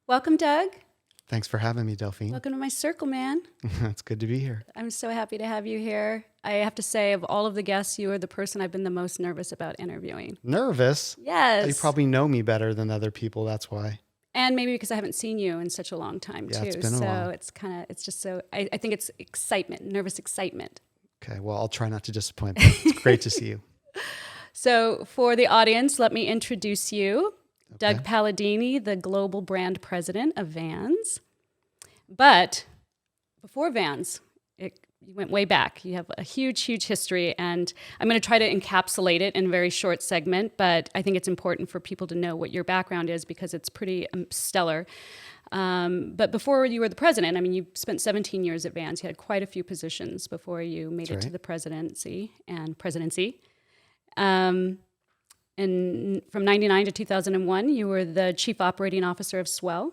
Welcome, Doug. Thanks for having me, Delphine. Welcome to my circle, man. It's good to be here. I'm so happy to have you here. I have to say, of all of the guests, you are the person I've been the most nervous about interviewing. Nervous? Yes. You probably know me better than other people, that's why. And maybe because I haven't seen you in such a long time, too. It's been a while. It's just so, I think it's excitement, nervous excitement. Okay, well, I'll try not to disappoint, but it's great to see you. So for the audience, let me introduce you. Okay. Doug Palladini, the global brand president of Vans. But before Vans, you went way back. You have a huge, huge history, and I'm going to try to encapsulate it in a very short segment, but I think it's important for people to know what your background is because it's pretty stellar. But before you were the president, I mean, you spent 17 years at Vans. You had quite a few positions before you made it to the presidency and presidency. And from 99 to 2001, you were the chief operating officer of Swell.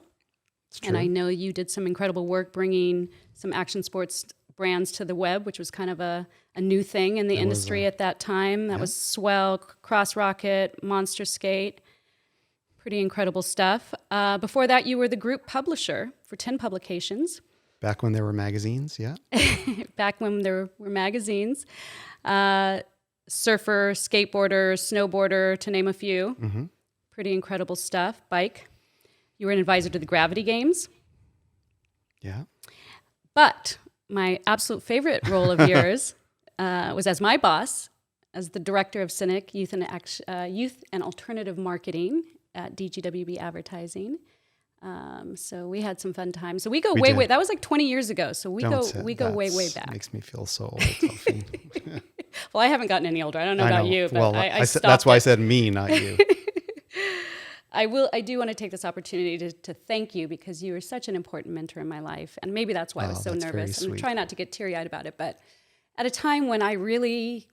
And I know you did some incredible work bringing some action sports brands to the web, which was kind of a new thing in the industry at that time. That was Swell, Cross Rocket, Monster Skate. Pretty incredible stuff. Before that, you were the group publisher for 10 publications. Back when there were magazines, yeah. Back when there were magazines. Surfer, skateboarder, snowboarder, to name a few. Mm-hmm. Pretty incredible stuff. Bike. You were an advisor to the Gravity Games. Yeah. But my absolute favorite role of yours was as my boss, as the director of Cynic Youth and Alternative Marketing at DGWB Advertising. So we had some fun times. So we go way. That was like 20 years ago. So we go way back. Makes me feel so old, Delphine. Well, I haven't gotten any older. I don't know about you, but well, I stopped that's why it. I said me, not you. I do want to take this opportunity to thank you because you were such an important mentor in my life. And maybe that's why I was so nervous. I'm trying not to get teary-eyed about it. But at a time when I really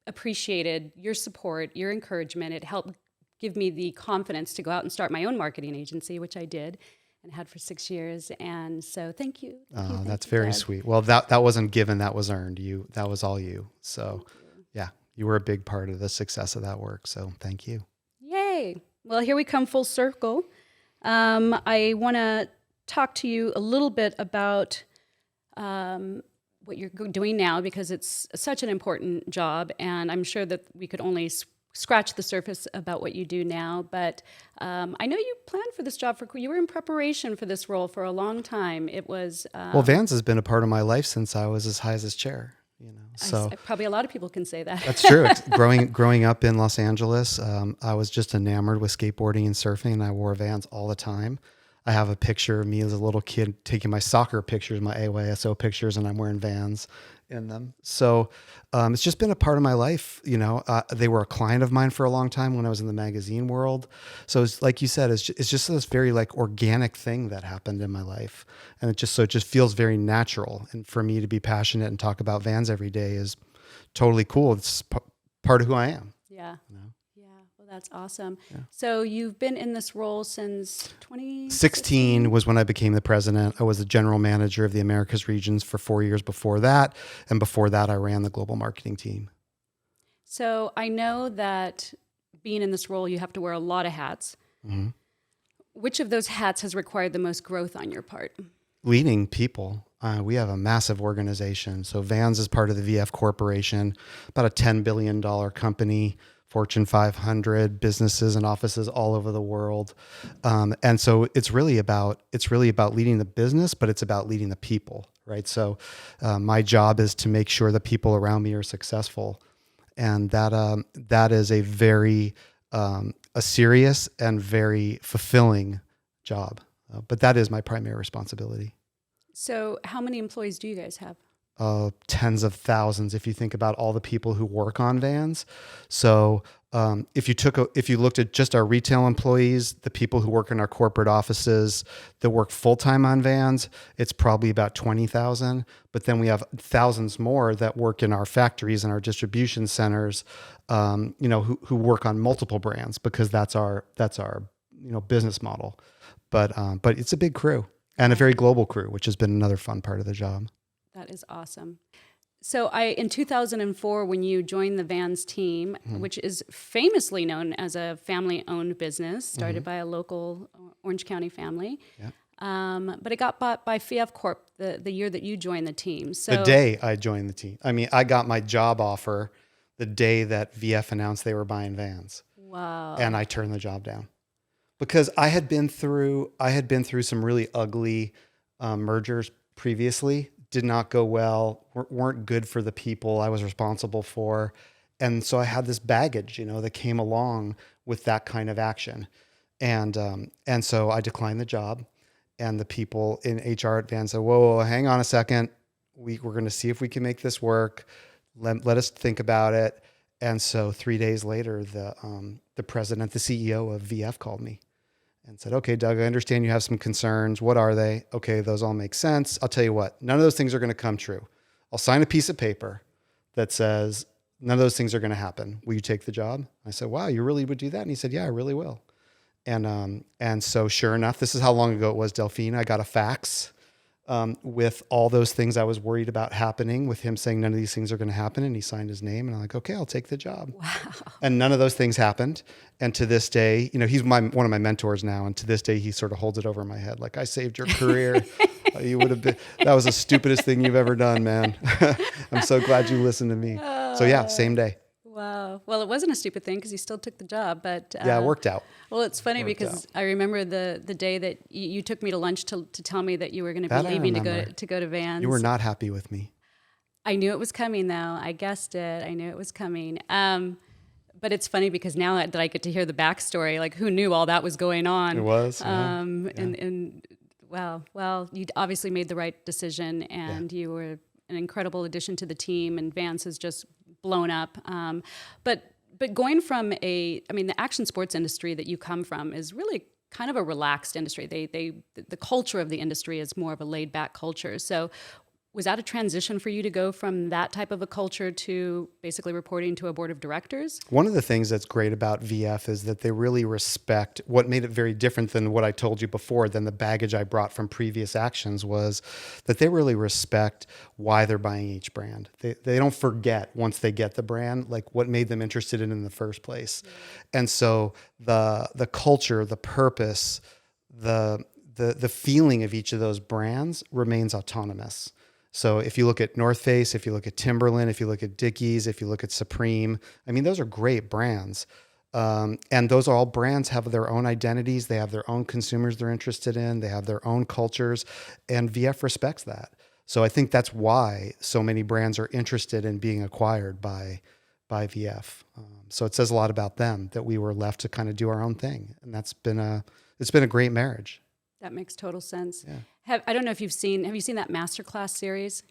appreciated your support, your encouragement, it helped give me the confidence to go out and start my own marketing agency, which I did and had for 6 years. And so thank you. That's very sweet. Well, that wasn't given, that was earned. That was all you. So yeah, you were a big part of the success of that work. So thank you. Yay. Well, here we come full circle. I want to talk to you a little bit about what you're doing now because it's such an important job, and I'm sure that we could only scratch the surface about what you do now. But I know you planned for this job you were in preparation for this role for a long time. It was well, Vans has been a part of my life since I was as high as this chair. So probably a lot of people can say that. That's true. Growing up in Los Angeles, I was just enamored with skateboarding and surfing, and I wore Vans all the time. I have a picture of me as a little kid taking my soccer pictures, my AYSO pictures, and I'm wearing Vans in them. So it's just been a part of my life. They were a client of mine for a long time when I was in the magazine world. So it's, like you said, it's just this very organic thing that happened in my life. And it just feels very natural. And for me to be passionate and talk about Vans every day is totally cool. It's part of who I am. Yeah. Yeah. Well, that's awesome. Yeah. So you've been in this role since 2016 was when I became the president. I was the general manager of the Americas regions for 4 years before that. And before that, I ran the global marketing team. So I know that being in this role, you have to wear a lot of hats. Mm-hmm. Which of those hats has required the most growth on your part? Leading people. We have a massive organization. So Vans is part of the VF Corporation, about a $10 billion company, Fortune 500 businesses and offices all over the world. And so it's really about leading the business, but it's about leading the people, right? So my job is to make sure the people around me are successful. And that is a very a serious and very fulfilling job. But that is my primary responsibility. So how many employees do you guys have? Tens of thousands if you think about all the people who work on Vans. So If you looked at just our retail employees, the people who work in our corporate offices that work full-time on Vans, it's probably about 20,000. But then we have thousands more that work in our factories and our distribution centers, who work on multiple brands, because that's our business model. But it's a big crew and a very global crew, which has been another fun part of the job. That is awesome. So in 2004, when you joined the Vans team, which is famously known as a family-owned business, started by a local Orange County family, but it got bought by VF Corp the year that you joined the team. So the day I joined the team. I mean, I got my job offer the day that VF announced they were buying Vans. Wow. And I turned the job down because I had been through some really ugly mergers previously. Did not go well, weren't good for the people I was responsible for. And so I had this baggage, that came along with that kind of action. And so I declined the job, and the people in HR at Vans said, whoa, hang on a second. We're going to see if we can make this work. Let us think about it. And so 3 days later, the president, the CEO of VF called me and said, okay, Doug, I understand you have some concerns. What are they? Okay, those all make sense. I'll tell you what, none of those things are going to come true. I'll sign a piece of paper that says none of those things are going to happen. Will you take the job? I said, wow, you really would do that? And he said, yeah, I really will. And so sure enough, this is how long ago it was, Delphine. I got a fax with all those things I was worried about happening, with him saying none of these things are going to happen. And he signed his name, and I'm like, okay, I'll take the job. Wow. And none of those things happened. And to this day, he's one of my mentors now. And to this day, he sort of holds it over my head. Like, I saved your career. You would have been, that was the stupidest thing you've ever done, man. I'm so glad you listened to me. So yeah, same day. Wow. Well, it wasn't a stupid thing because you still took the job, but yeah, it worked out. Well, it's funny because I remember the day that you took me to lunch to tell me that you were going to be leaving to go to Vans. You were not happy with me. I knew it was coming, though. I guessed it. I knew it was coming. But it's funny because now that I get to hear the backstory, like, who knew all that was going on? It was. And well, you obviously made the right decision, and you were an incredible addition to the team, and Vans has just blown up. But going from the action sports industry that you come from is really kind of a relaxed industry. The culture of the industry is more of a laid back culture. So was that a transition for you to go from that type of a culture to basically reporting to a board of directors? One of the things that's great about VF is that they really respect. What made it very different than what I told you before, than the baggage I brought from previous actions, was that they really respect why they're buying each brand. They don't forget, once they get the brand, like, what made them interested in the first place. Yeah. And so the culture, the purpose, the feeling of each of those brands remains autonomous. So if you look at North Face, if you look at Timberland, if you look at Dickies, if you look at Supreme, those are great brands. And those all brands have their own identities. They have their own consumers they're interested in. They have their own cultures, and VF respects that. So I think that's why so many brands are interested in being acquired by VF. So it says a lot about them that we were left to kind of do our own thing. And it's been a great marriage. That makes total sense. Yeah. I don't know if have you seen that Masterclass series?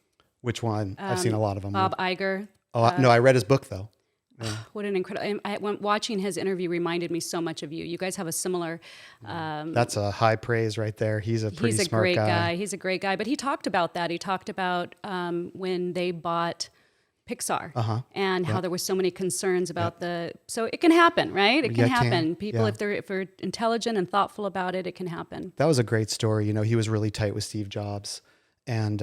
Which one? I've seen a lot of them. Bob Iger. Oh, no, I read his book though. Yeah. What an incredible! Watching his interview reminded me so much of you. You guys have a similar. That's a high praise right there. He's a pretty smart great guy. He's a great guy. But he talked about that. He talked about when they bought Pixar and how there were so many concerns about so it can happen, right? It can happen. People, if they're intelligent and thoughtful about it, it can happen. That was a great story. He was really tight with Steve Jobs, and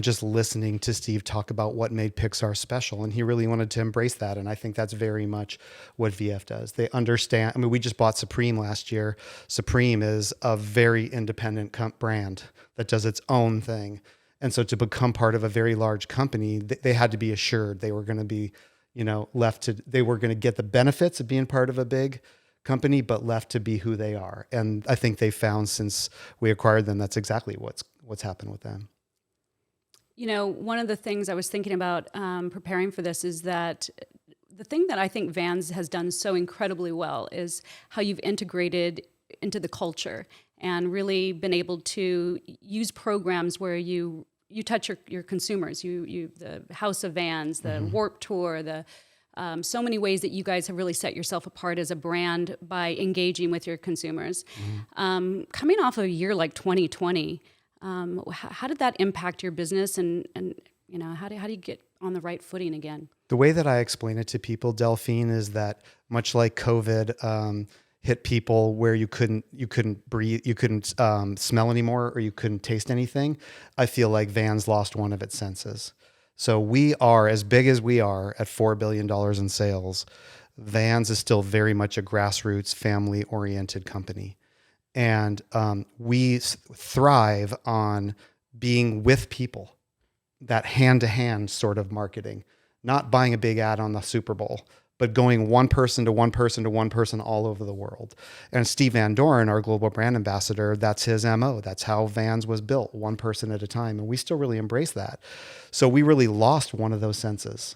just listening to Steve talk about what made Pixar special, and he really wanted to embrace that. And I think that's very much what VF does. They understand. We just bought Supreme last year. Supreme is a very independent brand that does its own thing. And so to become part of a very large company, they had to be assured they were going to be, they were going to get the benefits of being part of a big company, but left to be who they are. And I think they found, since we acquired them, that's exactly what's happened with them. One of the things I was thinking about preparing for this is that the thing that I think Vans has done so incredibly well is how you've integrated into the culture and really been able to use programs where you touch your consumers, the House of Vans, the Warped Tour, the so many ways that you guys have really set yourself apart as a brand by engaging with your consumers. Coming off of a year like 2020, how did that impact your business, and how do you get on the right footing again? The way that I explain it to people, Delphine, is that much like COVID hit people where you couldn't breathe, you couldn't smell anymore, or you couldn't taste anything, I feel like Vans lost one of its senses. So we are, as big as we are at $4 billion in sales, Vans is still very much a grassroots, family-oriented company. And we thrive on being with people, that hand-to-hand sort of marketing, not buying a big ad on the Super Bowl, but going one person to one person to one person all over the world. And Steve Van Doren, our global brand ambassador, that's his MO. That's how Vans was built, one person at a time. And we still really embrace that. So we really lost one of those senses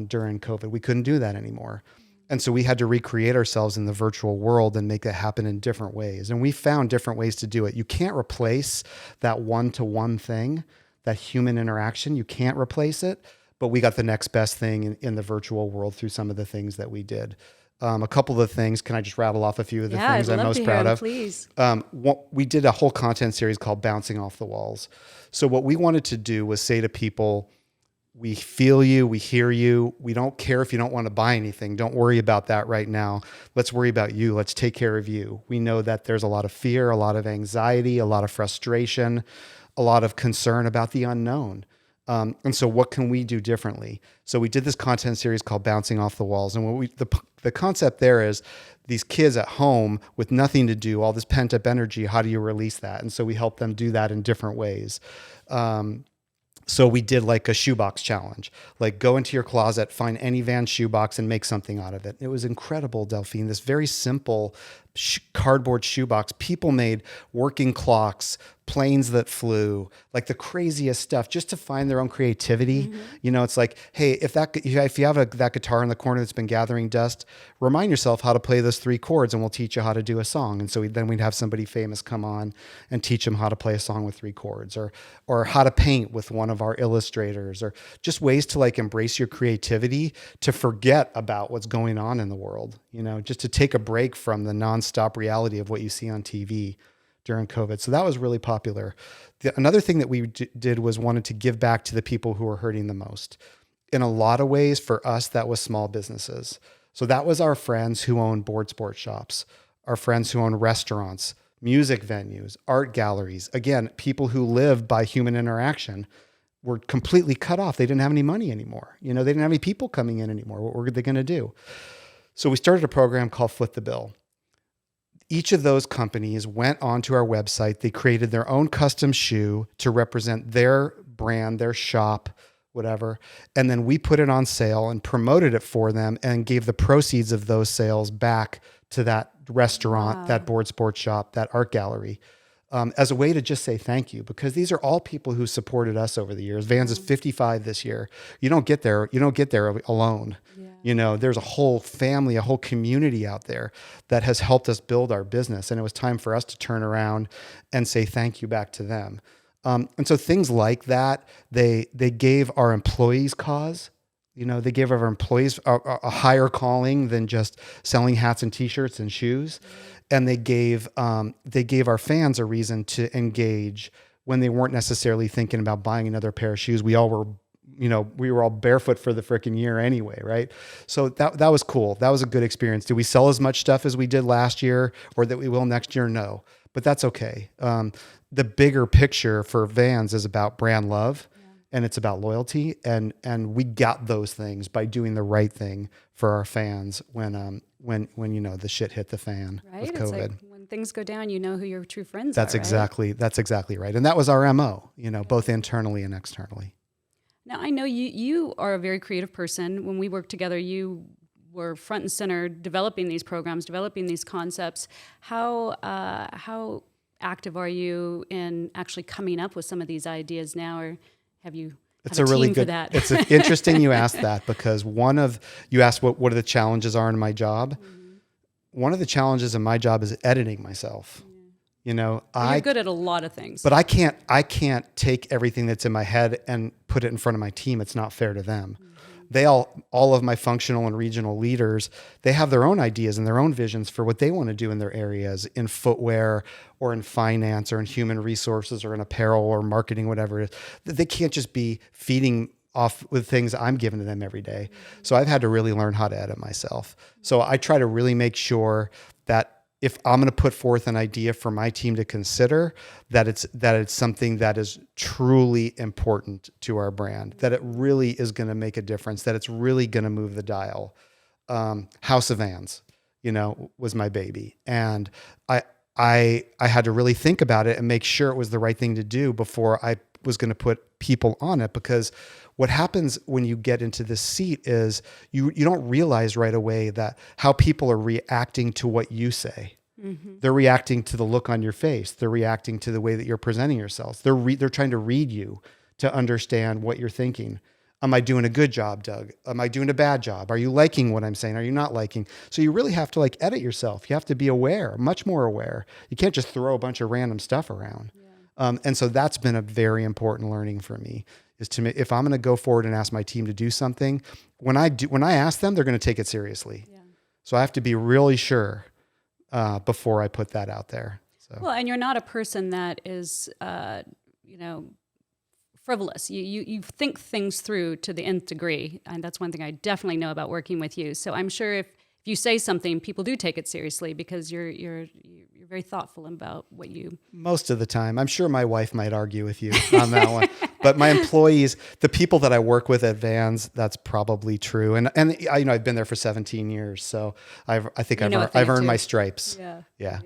during COVID. We couldn't do that anymore. And so we had to recreate ourselves in the virtual world and make that happen in different ways. And we found different ways to do it. You can't replace that one-to-one thing, that human interaction. You can't replace it. But we got the next best thing in the virtual world through some of the things that we did. A couple of the things, can I just rattle off a few of the things I'm most proud of? Please. We did a whole content series called Bouncing Off the Walls. So what we wanted to do was say to people, we feel you, we hear you. We don't care if you don't want to buy anything. Don't worry about that right now. Let's worry about you. Let's take care of you. We know that there's a lot of fear, a lot of anxiety, a lot of frustration, a lot of concern about the unknown. And so what can we do differently? So we did this content series called Bouncing Off the Walls. And the concept there is these kids at home with nothing to do, all this pent up energy, how do you release that? And so we help them do that in different ways. So we did like a shoebox challenge, like go into your closet, find any Vans shoebox and make something out of it. It was incredible, Delphine, this very simple cardboard shoebox. People made working clocks, planes that flew, like the craziest stuff, just to find their own creativity. Mm-hmm. It's like, hey, if you have that guitar in the corner that's been gathering dust, remind yourself how to play those 3 chords and we'll teach you how to do a song. And so then we'd have somebody famous come on and teach them how to play a song with 3 chords, or how to paint with one of our illustrators, or just ways to like embrace your creativity, to forget about what's going on in the world, just to take a break from the nonstop reality of what you see on TV during COVID. So that was really popular. Another thing that we did was wanted to give back to the people who were hurting the most. In a lot of ways, for us, that was small businesses. So that was our friends who own board sports shops, our friends who own restaurants, music venues, art galleries. Again, people who live by human interaction were completely cut off. They didn't have any money anymore. They didn't have any people coming in anymore. What were they going to do? So we started a program called Flip the Bill. Each of those companies went onto our website. They created their own custom shoe to represent their brand, their shop, whatever. And then we put it on sale and promoted it for them and gave the proceeds of those sales back to that restaurant, that board sports shop, that art gallery, as a way to just say thank you, because these are all people who supported us over the years. Vans is 55 this year. You don't get there alone. Yeah. There's a whole family, a whole community out there that has helped us build our business. And it was time for us to turn around and say thank you back to them. And so things like that, they gave our employees cause. They gave our employees a higher calling than just selling hats and T-shirts and shoes. And they gave our fans a reason to engage when they weren't necessarily thinking about buying another pair of shoes. We all were, we were all barefoot for the freaking year anyway, right? So that was cool. That was a good experience. Did we sell as much stuff as we did last year, or that we will next year? No, but that's okay. The bigger picture for Vans is about brand love. And it's about loyalty, and we got those things by doing the right thing for our fans when the shit hit the fan with COVID. It's like when things go down, who your true friends are. That's exactly right, and that was our MO, both internally and externally. Now I know you are a very creative person. When we worked together, you were front and center developing these programs, developing these concepts. How active are you in actually coming up with some of these ideas now, or have you It's a really good. It's interesting you asked that, because you asked what are the challenges are in my job. Mm-hmm. One of the challenges in my job is editing myself. You're good at a lot of things, but I can't take everything that's in my head and put it in front of my team. It's not fair to them. all of my functional and regional leaders, they have their own ideas and their own visions for what they want to do in their areas, in footwear or in finance or in human resources or in apparel or marketing, whatever it is. They can't just be feeding off with things I'm giving to them every day. So I've had to really learn how to edit myself. So I try to really make sure that if I'm going to put forth an idea for my team to consider, that it's something that is truly important to our brand, that it really is going to make a difference, that it's really going to move the dial. House of Vans, was my baby. And I had to really think about it and make sure it was the right thing to do before I was going to put people on it, because what happens when you get into this seat is you don't realize right away that how people are reacting to what you say. Mm-hmm. They're reacting to the look on your face. They're reacting to the way that you're presenting yourselves. They're trying to read you to understand what you're thinking. Am I doing a good job, Doug? Am I doing a bad job? Are you liking what I'm saying? Are you not liking? So you really have to edit yourself. You have to be aware, much more aware. You can't just throw a bunch of random stuff around. Yeah. And so that's been a very important learning for me, is if I'm going to go forward and ask my team to do something, when I ask them, they're going to take it seriously. Yeah. So I have to be really sure before I put that out there. So. Well, and you're not a person that is, frivolous. You think things through to the nth degree, and that's one thing I definitely know about working with you. So I'm sure if you say something, people do take it seriously because you're very thoughtful about what you. Most of the time, I'm sure my wife might argue with you on that one, but my employees, the people that I work with at Vans, that's probably true. And I've been there for 17 years, so I think I've earned my stripes. Yeah.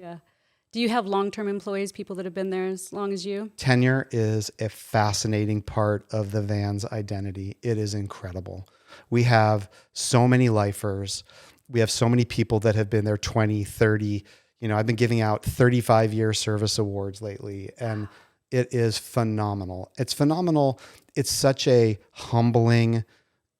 Do you have long-term employees, people that have been there as long as you? Tenure is a fascinating part of the Vans identity. It is incredible. We have so many lifers. We have so many people that have been there 20, 30. I've been giving out 35-year service awards lately, and it is phenomenal. It's phenomenal. It's such a humbling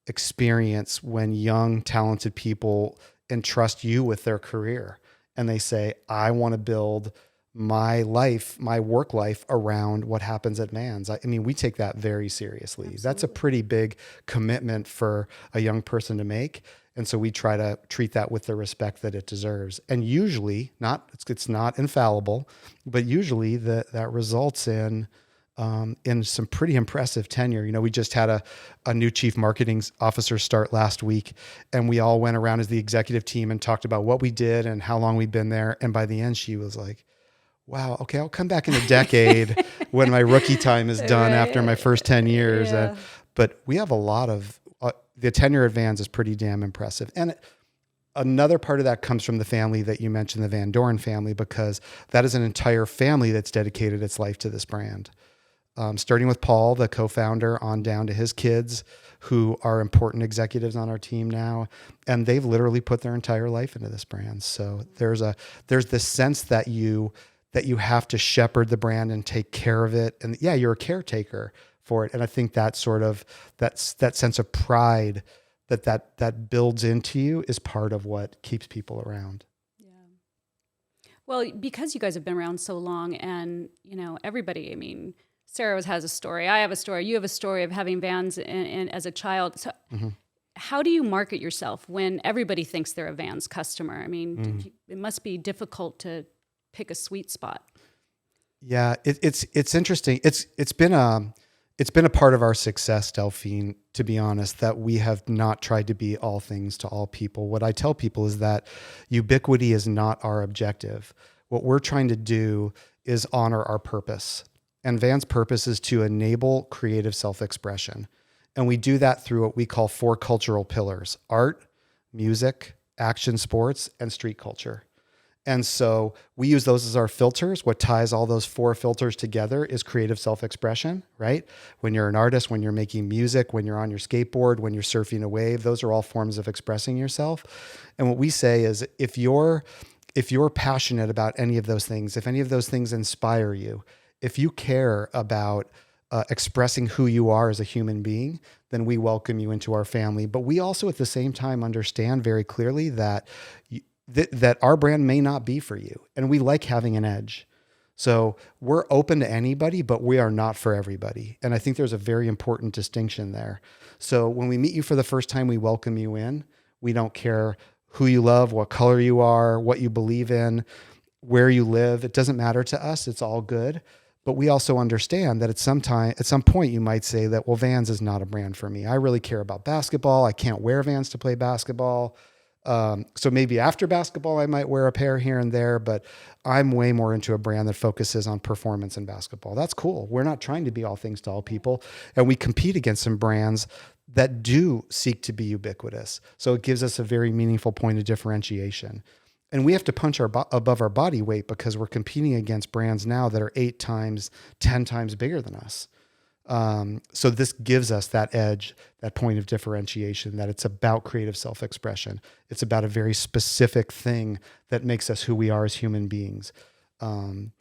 experience when young, talented people entrust you with their career. And they say, I want to build my life, my work life around what happens at Vans. I mean, we take that very seriously. Absolutely. That's a pretty big commitment for a young person to make. And so we try to treat that with the respect that it deserves. And usually, it's not infallible, but usually that results in some pretty impressive tenure. We just had a new chief marketing officer start last week, and we all went around as the executive team and talked about what we did and how long we'd been there. And by the end, she was like, wow, okay, I'll come back in a decade when my rookie time is done after my first 10 years. Yeah. But we have a lot of, the tenure at Vans is pretty damn impressive. And another part of that comes from the family that you mentioned, the Van Doren family, because that is an entire family that's dedicated its life to this brand. Starting with Paul, the co-founder, on down to his kids, who are important executives on our team now, and they've literally put their entire life into this brand. So there's this sense that you have to shepherd the brand and take care of it, and you're a caretaker for it. And I think that sort of that sense of pride that builds into you is part of what keeps people around. Yeah. Well, because you guys have been around so long, and everybody, I mean, Sarah has a story. I have a story. You have a story of having Vans in as a child. So how do you market yourself when everybody thinks they're a Vans customer? I mean, it must be difficult to pick a sweet spot. Yeah, it's interesting. It's been a part of our success, Delphine, to be honest, that we have not tried to be all things to all people. What I tell people is that ubiquity is not our objective. What we're trying to do is honor our purpose. And Vans' purpose is to enable creative self-expression. And we do that through what we call 4 cultural pillars: art, music, action sports, and street culture. And so we use those as our filters. What ties all those 4 filters together is creative self-expression, right? When you're an artist, when you're making music, when you're on your skateboard, when you're surfing a wave, those are all forms of expressing yourself. And what we say is, if you're passionate about any of those things, if any of those things inspire you, if you care about expressing who you are as a human being, then we welcome you into our family. But we also, at the same time, understand very clearly that that our brand may not be for you, and we like having an edge. So we're open to anybody, but we are not for everybody. And I think there's a very important distinction there. So when we meet you for the first time, we welcome you in. We don't care who you love, what color you are, what you believe in, where you live. It doesn't matter to us. It's all good. But we also understand that at some point you might say that, well, Vans is not a brand for me. I really care about basketball. I can't wear Vans to play basketball. So maybe after basketball, I might wear a pair here and there, but I'm way more into a brand that focuses on performance in basketball. That's cool. We're not trying to be all things to all people. And we compete against some brands that do seek to be ubiquitous. So it gives us a very meaningful point of differentiation. And we have to punch above our body weight because we're competing against brands now that are 8 times, 10 times bigger than us. So this gives us that edge, that point of differentiation, that it's about creative self-expression. It's about a very specific thing that makes us who we are as human beings. And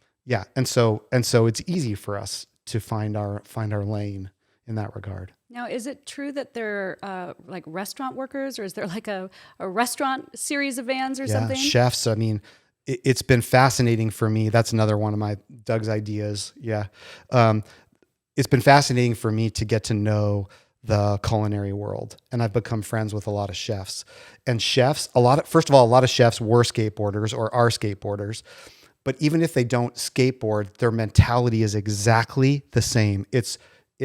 so it's easy for us to find our lane in that regard. Now, is it true that they're like restaurant workers, or is there like a restaurant series of Vans or something? Chefs. I mean, it's been fascinating for me. That's another one of Doug's ideas. Yeah. It's been fascinating for me to get to know the culinary world. And I've become friends with a lot of chefs. And chefs, first of all, a lot of chefs were skateboarders or are skateboarders. But even if they don't skateboard, their mentality is exactly the same. It's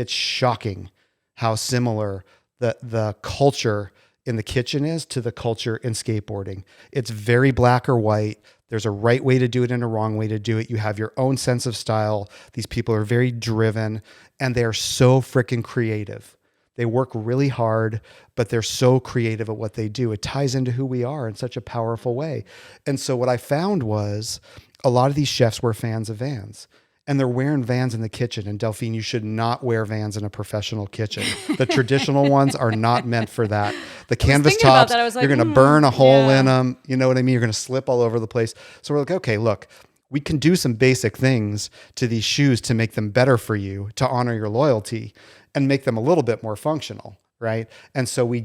shocking how similar the culture in the kitchen is to the culture in skateboarding. It's very black or white. There's a right way to do it and a wrong way to do it. You have your own sense of style. These people are very driven, and they're so freaking creative. They work really hard, but they're so creative at what they do. It ties into who we are in such a powerful way. And so what I found was a lot of these chefs were fans of Vans. And they're wearing Vans in the kitchen. And Delphine, you should not wear Vans in a professional kitchen. The traditional ones are not meant for that. The canvas tops, you're going to burn a hole in them. You know what I mean? You're going to slip all over the place. So we're like, okay, look, we can do some basic things to these shoes to make them better for you, to honor your loyalty, and make them a little bit more functional, right? And so we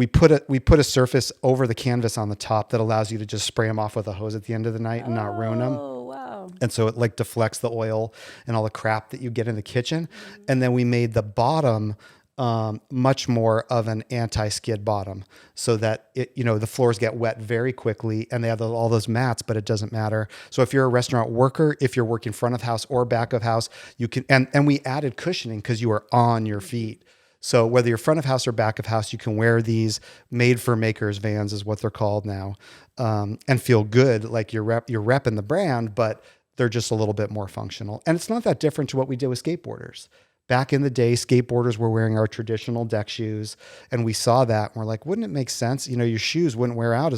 put a surface over the canvas on the top that allows you to just spray them off with a hose at the end of the night and not ruin them. Oh, wow. And so it like deflects the oil and all the crap that you get in the kitchen. Mm-hmm. And then we made the bottom much more of an anti-skid bottom, so that the floors get wet very quickly, and they have all those mats, but it doesn't matter. So if you're a restaurant worker, if you're working front of house or back of house, you can, and we added cushioning because you are on your feet. So whether you're front of house or back of house, you can wear these made for makers Vans is what they're called now, and feel good, like you're repping the brand, but they're just a little bit more functional. And it's not that different to what we did with skateboarders. Back in the day, skateboarders were wearing our traditional deck shoes, and we saw that, and we're like, wouldn't it make sense? Your shoes wouldn't wear out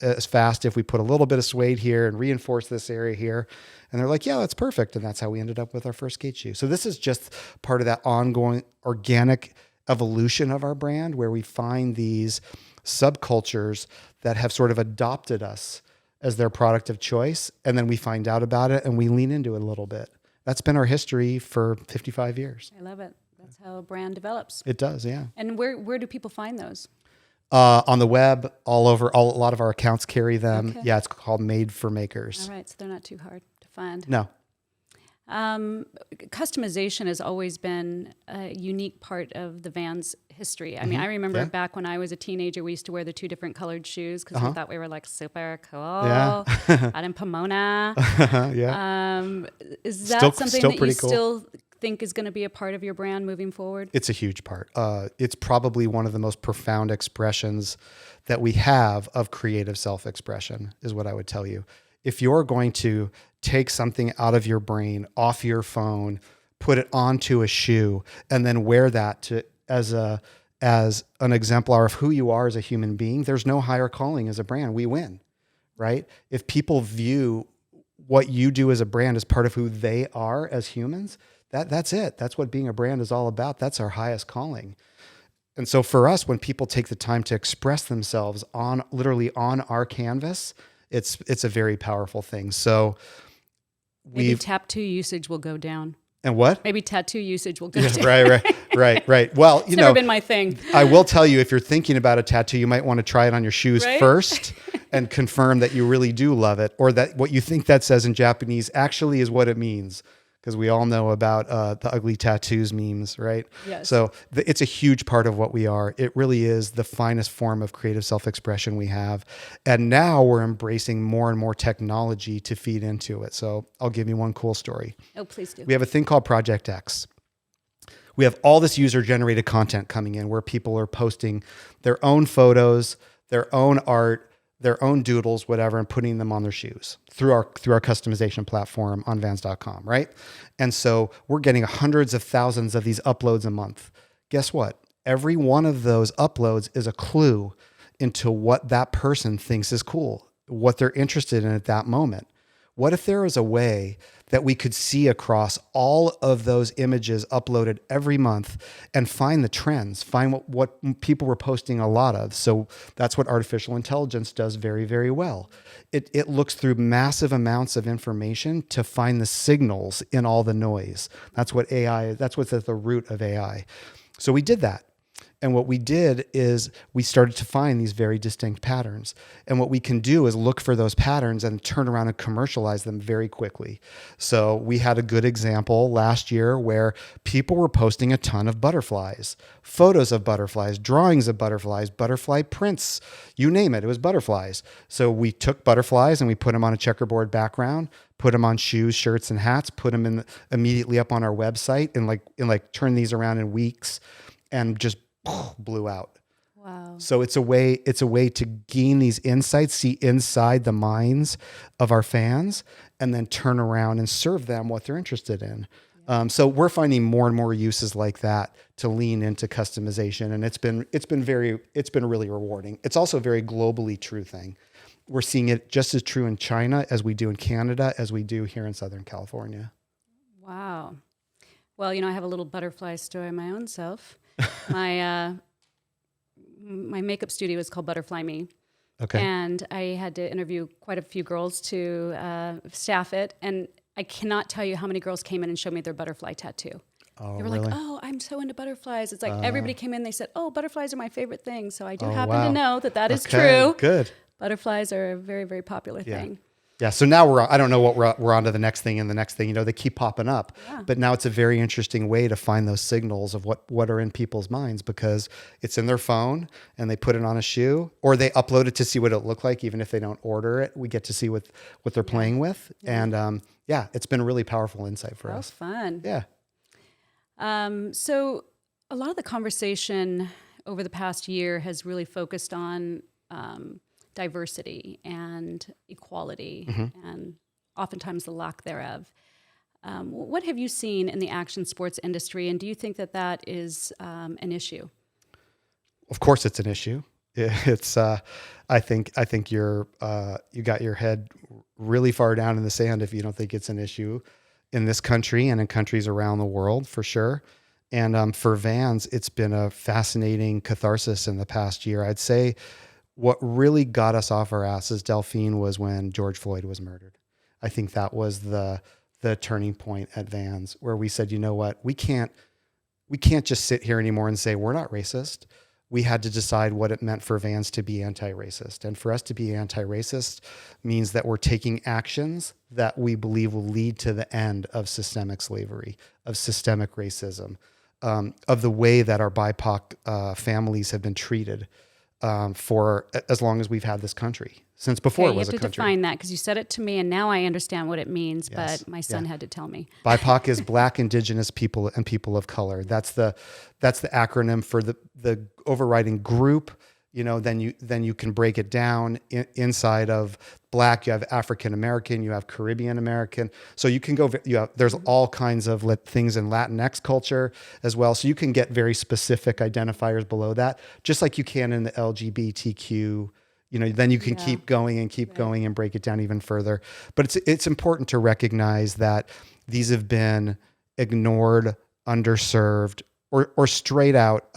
as fast if we put a little bit of suede here and reinforce this area here. And they're like, yeah, that's perfect. And that's how we ended up with our first skate shoe. So this is just part of that ongoing organic evolution of our brand, where we find these subcultures that have sort of adopted us as their product of choice. And then we find out about it and we lean into it a little bit. That's been our history for 55 years. I love it. That's how a brand develops. It does, yeah. And where do people find those? On the web, all over. A lot of our accounts carry them. Okay. Yeah, it's called Made for Makers. All right, so they're not too hard to find. No. Customization has always been a unique part of the Vans history. I mean, I remember back when I was a teenager, we used to wear the 2 different colored shoes because we thought we were like super cool. Yeah. Out in Pomona. Yeah. Is that something that you still think is going to be a part of your brand moving forward? It's a huge part. It's probably one of the most profound expressions that we have of creative self-expression, is what I would tell you. If you're going to take something out of your brain, off your phone, put it onto a shoe, and then wear that as an exemplar of who you are as a human being, there's no higher calling as a brand. We win, right? If people view what you do as a brand as part of who they are as humans, that's it. That's what being a brand is all about. That's our highest calling. And so for us, when people take the time to express themselves literally on our canvas, it's a very powerful thing. So maybe tattoo usage will go down. And what? Maybe tattoo usage will go down. Right. Well, it's never been my thing. I will tell you, if you're thinking about a tattoo, you might want to try it on your shoes first and confirm that you really do love it, or that what you think that says in Japanese actually is what it means. because we all know about the ugly tattoos memes, right? Yes. So it's a huge part of what we are. It really is the finest form of creative self-expression we have. And now we're embracing more and more technology to feed into it. So I'll give you one cool story. Oh, please do. We have a thing called Project X. We have all this user-generated content coming in where people are posting their own photos, their own art, their own doodles, whatever, and putting them on their shoes through our customization platform on Vans.com, right? And so we're getting hundreds of thousands of these uploads a month. Guess what? Every one of those uploads is a clue into what that person thinks is cool, what they're interested in at that moment. What if there was a way that we could see across all of those images uploaded every month and find the trends, find what people were posting a lot of? So that's what artificial intelligence does very, very well. It looks through massive amounts of information to find the signals in all the noise. That's what AI, that's what's at the root of AI. So we did that. And what we did is we started to find these very distinct patterns. And what we can do is look for those patterns and turn around and commercialize them very quickly. So we had a good example last year where people were posting a ton of butterflies, photos of butterflies, drawings of butterflies, butterfly prints, you name it, it was butterflies. So we took butterflies and we put them on a checkerboard background, put them on shoes, shirts, and hats, put them immediately up on our website and turn these around in weeks and just blew out. Wow. So it's a way to gain these insights, see inside the minds of our fans, and then turn around and serve them what they're interested in. Yeah. So we're finding more and more uses like that to lean into customization. And it's been really rewarding. It's also a very globally true thing. We're seeing it just as true in China as we do in Canada, as we do here in Southern California. Wow. Well, I have a little butterfly story my own self. My makeup studio is called Butterfly Me. Okay. And I had to interview quite a few girls to staff it. And I cannot tell you how many girls came in and showed me their butterfly tattoo. Oh, they were really? like, oh, I'm so into butterflies. It's like everybody came in, they said, oh, butterflies are my favorite thing. So I do happen to know that is true. Good. Butterflies are a very, very popular thing. Yeah. So now I don't know what we're on to the next thing and the next thing, they keep popping up, but now it's a very interesting way to find those signals of what are in people's minds, because it's in their phone and they put it on a shoe or they upload it to see what it looked like. Even if they don't order it, we get to see what they're playing with. Yeah. And it's been a really powerful insight for us. Fun. Yeah. So a lot of the conversation over the past year has really focused on diversity and equality, and oftentimes the lack thereof. What have you seen in the action sports industry, and do you think that is an issue? Of course, it's an issue. It's I think you got your head really far down in the sand if you don't think it's an issue in this country and in countries around the world, for sure. And for Vans, it's been a fascinating catharsis in the past year. I'd say what really got us off our asses, Delphine, was when George Floyd was murdered. I think that was the turning point at Vans, where we said, you know what, we can't just sit here anymore and say we're not racist. We had to decide what it meant for Vans to be anti-racist. And for us to be anti-racist means that we're taking actions that we believe will lead to the end of systemic slavery, of systemic racism, of the way that our BIPOC families have been treated for as long as we've had this country, since before it was a country. You have to define that, because you said it to me and now I understand what it means, yes. But my son had to tell me. BIPOC is Black, Indigenous people and people of color. That's the acronym for the overriding group. Then you can break it down inside of Black. You have African American, you have Caribbean American. So you can go. There's all kinds of things in Latinx culture as well. So you can get very specific identifiers below that, just like you can in the LGBTQ. Then you can keep going and going and break it down even further. But it's important to recognize that these have been ignored, underserved, or straight out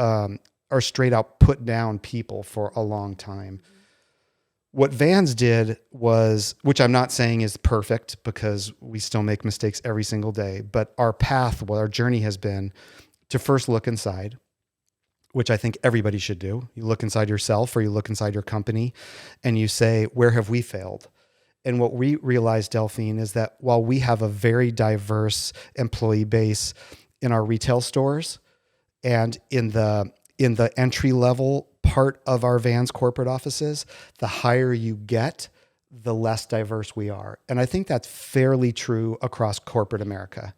put down people for a long time. What Vans did was, which I'm not saying is perfect because we still make mistakes every single day, but our journey has been to first look inside, which I think everybody should do. You look inside yourself or you look inside your company and you say, where have we failed? And what we realized, Delphine, is that while we have a very diverse employee base in our retail stores and in the entry level part of our Vans corporate offices, the higher you get, the less diverse we are. And I think that's fairly true across corporate America.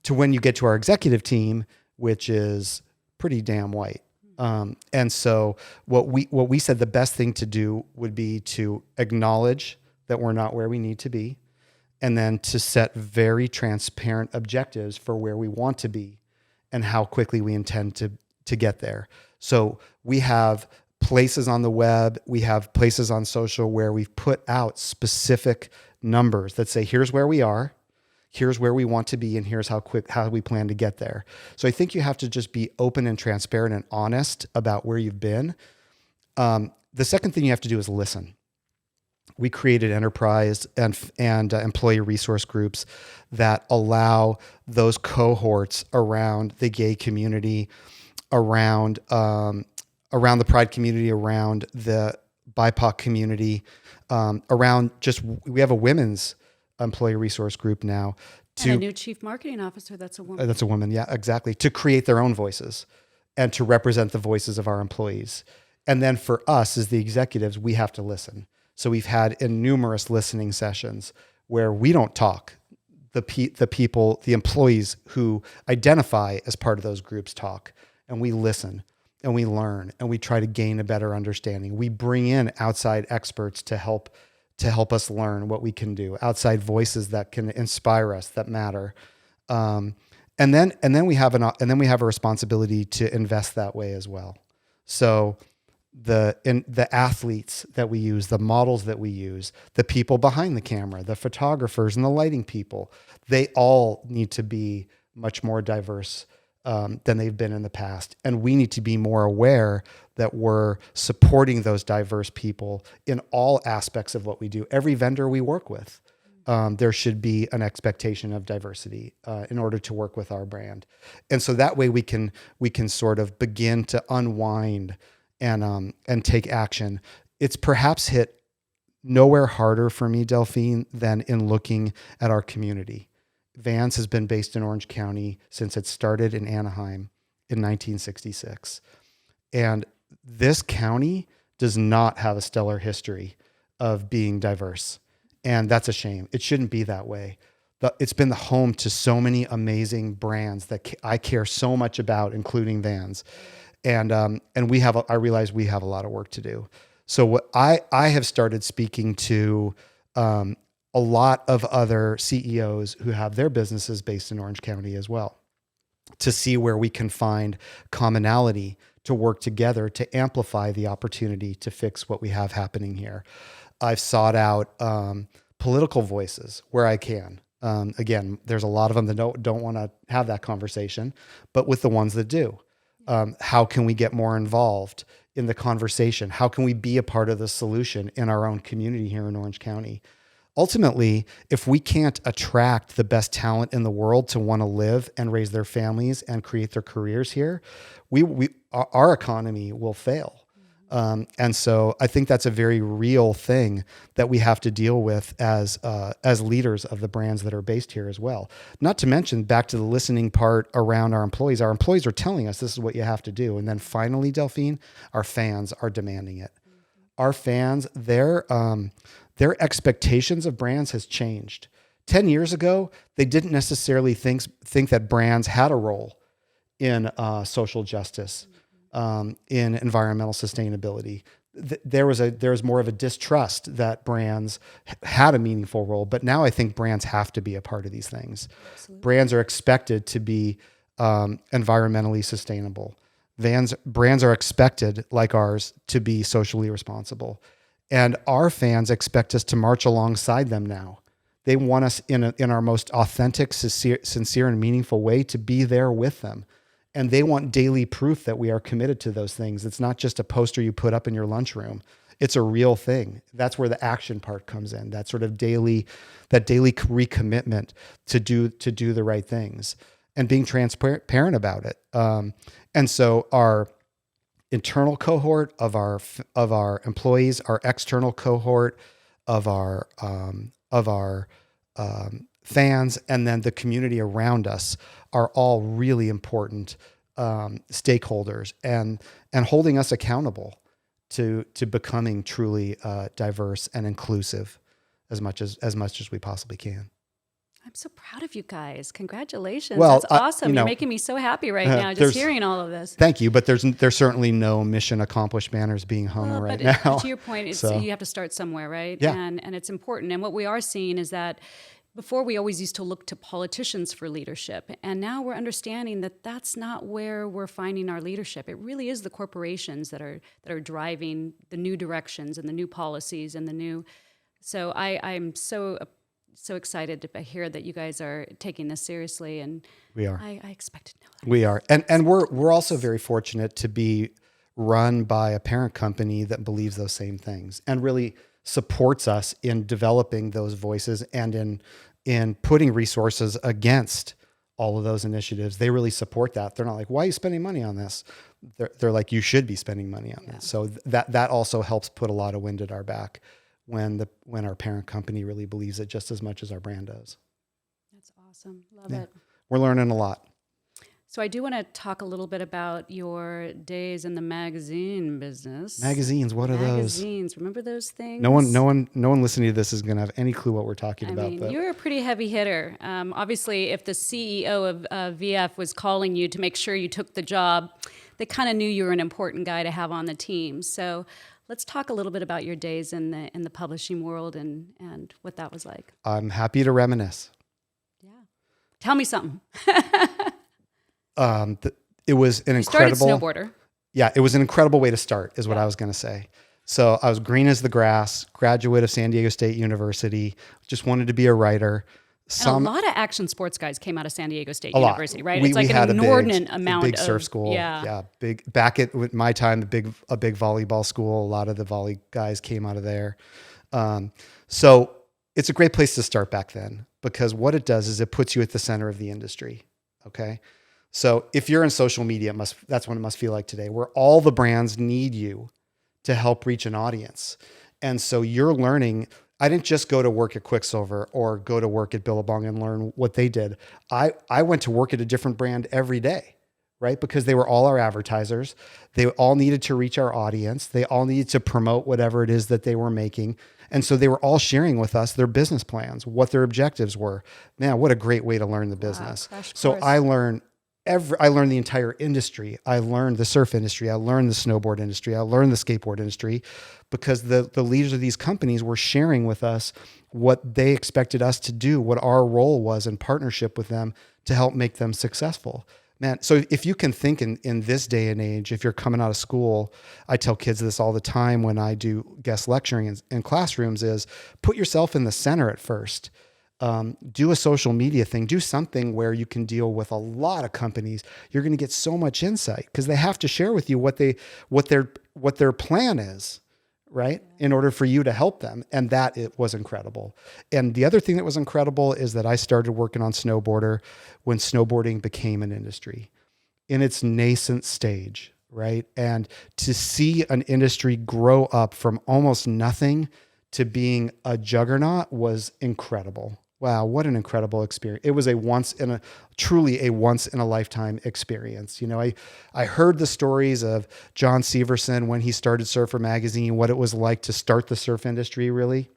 To when you get to our executive team, which is pretty damn white. And so what we said the best thing to do would be to acknowledge that we're not where we need to be, and then to set very transparent objectives for where we want to be and how quickly we intend to get there. So we have places on the web, we have places on social where we've put out specific numbers that say, here's where we are, here's where we want to be, and here's how we plan to get there. So I think you have to just be open and transparent and honest about where you've been. The second thing you have to do is listen. We created enterprise and employee resource groups that allow those cohorts around the gay community, around the pride community, around the BIPOC community, we have a women's employee resource group now. And a new chief marketing officer that's a woman. That's a woman, yeah, exactly. To create their own voices and to represent the voices of our employees. And then for us as the executives, we have to listen. So we've had numerous listening sessions where we don't talk. The people, the employees who identify as part of those groups talk, and we listen and we learn and we try to gain a better understanding. We bring in outside experts to help us learn what we can do, outside voices that can inspire us, that matter. And then we have a responsibility to invest that way as well. So the athletes that we use, the models that we use, the people behind the camera, the photographers and the lighting people, they all need to be much more diverse than they've been in the past. And we need to be more aware that we're supporting those diverse people in all aspects of what we do. Every vendor we work with, there should be an expectation of diversity in order to work with our brand. And so that way we can sort of begin to unwind and take action. It's perhaps hit nowhere harder for me, Delphine, than in looking at our community. Vans has been based in Orange County since it started in Anaheim in 1966. And this county does not have a stellar history of being diverse. And that's a shame. It shouldn't be that way. It's been the home to so many amazing brands that I care so much about, including Vans. And I realize we have a lot of work to do. So what I have started speaking to a lot of other CEOs who have their businesses based in Orange County as well, to see where we can find commonality to work together to amplify the opportunity to fix what we have happening here. I've sought out political voices where I can. Again, there's a lot of them that don't want to have that conversation, but with the ones that do, how can we get more involved in the conversation? How can we be a part of the solution in our own community here in Orange County? Ultimately, if we can't attract the best talent in the world to want to live and raise their families and create their careers here, our economy will fail. And so I think that's a very real thing that we have to deal with as leaders of the brands that are based here as well. Not to mention, back to the listening part around our employees are telling us this is what you have to do. And then finally, Delphine, our fans are demanding it. Our fans, their expectations of brands has changed. 10 years ago, they didn't necessarily think that brands had a role in social justice, in environmental sustainability. There was more of a distrust that brands had a meaningful role, but now I think brands have to be a part of these things. Absolutely. Brands are expected to be environmentally sustainable. Brands are expected, like ours, to be socially responsible. And our fans expect us to march alongside them now. They want us in our most authentic, sincere, and meaningful way to be there with them. And they want daily proof that we are committed to those things. It's not just a poster you put up in your lunchroom. It's a real thing. That's where the action part comes in. That sort of daily recommitment to do the right things and being transparent about it. And so our internal cohort of our employees, our external cohort, of our fans, and then the community around us are all really important stakeholders, and holding us accountable to becoming truly diverse and inclusive as much as we possibly can. I'm so proud of you guys. Congratulations. Well, That's awesome. you know, You're making me so happy right now just hearing all of this. Thank you, but there's certainly no mission accomplished banners being hung right now. But to your point, it's, So, you have to start somewhere, right? Yeah. And it's important. And what we are seeing is that before we always used to look to politicians for leadership, and now we're understanding that that's not where we're finding our leadership. It really is the corporations that are driving the new directions and the new policies and the new. So I'm so excited to hear that you guys are taking this seriously, and we are. I expected no other. We are, and we're also very fortunate to be run by a parent company that believes those same things and really supports us in developing those voices and in putting resources against all of those initiatives. They really support that. They're not like, why are you spending money on this? They're like, you should be spending money on this. So that also helps put a lot of wind at our back when our parent company really believes it just as much as our brand does. That's awesome. Love it. We're learning a lot. So I do want to talk a little bit about your days in the magazine business. Magazines, what are those? Magazines, remember those things? No one listening to this is going to have any clue what we're talking about. I mean, you're a pretty heavy hitter. Obviously, if the CEO of VF was calling you to make sure you took the job, they kind of knew you were an important guy to have on the team. So let's talk a little bit about your days in the publishing world and what that was like. I'm happy to reminisce. Yeah, tell me something. It was an incredible snowboarder. Yeah, it was an incredible way to start, is what I was going to say. So I was green as the grass, graduate of San Diego State University, just wanted to be a writer. And a lot of action sports guys came out of San Diego State University, right? It's like an inordinate amount big of surf school. Yeah, big. Back at my time, a big volleyball school. A lot of the volley guys came out of there. So it's a great place to start back then, because what it does is it puts you at the center of the industry. Okay. So if you're in social media, that's what it must feel like today, where all the brands need you to help reach an audience. And so you're learning. I didn't just go to work at Quicksilver or go to work at Billabong and learn what they did. I went to work at a different brand every day, right? Because they were all our advertisers. They all needed to reach our audience. They all needed to promote whatever it is that they were making. And so they were all sharing with us their business plans, what their objectives were. Man, what a great way to learn the business. So I learned the entire industry. I learned the surf industry. I learned the snowboard industry. I learned the skateboard industry, because the leaders of these companies were sharing with us what they expected us to do, what our role was in partnership with them to help make them successful. Man, so if you can think in this day and age, if you're coming out of school, I tell kids this all the time when I do guest lecturing in classrooms, is put yourself in the center at first. Do a social media thing, do something where you can deal with a lot of companies. You're going to get so much insight, because they have to share with you what their plan is, right? In order for you to help them. And that it was incredible. And the other thing that was incredible is that I started working on Snowboarder when snowboarding became an industry in its nascent stage, right? And to see an industry grow up from almost nothing to being a juggernaut was incredible. Wow, what an incredible experience. It was truly a once in a lifetime experience. You know, I heard the stories of John Severson when he started Surfer Magazine, what it was like to start the surf industry, really.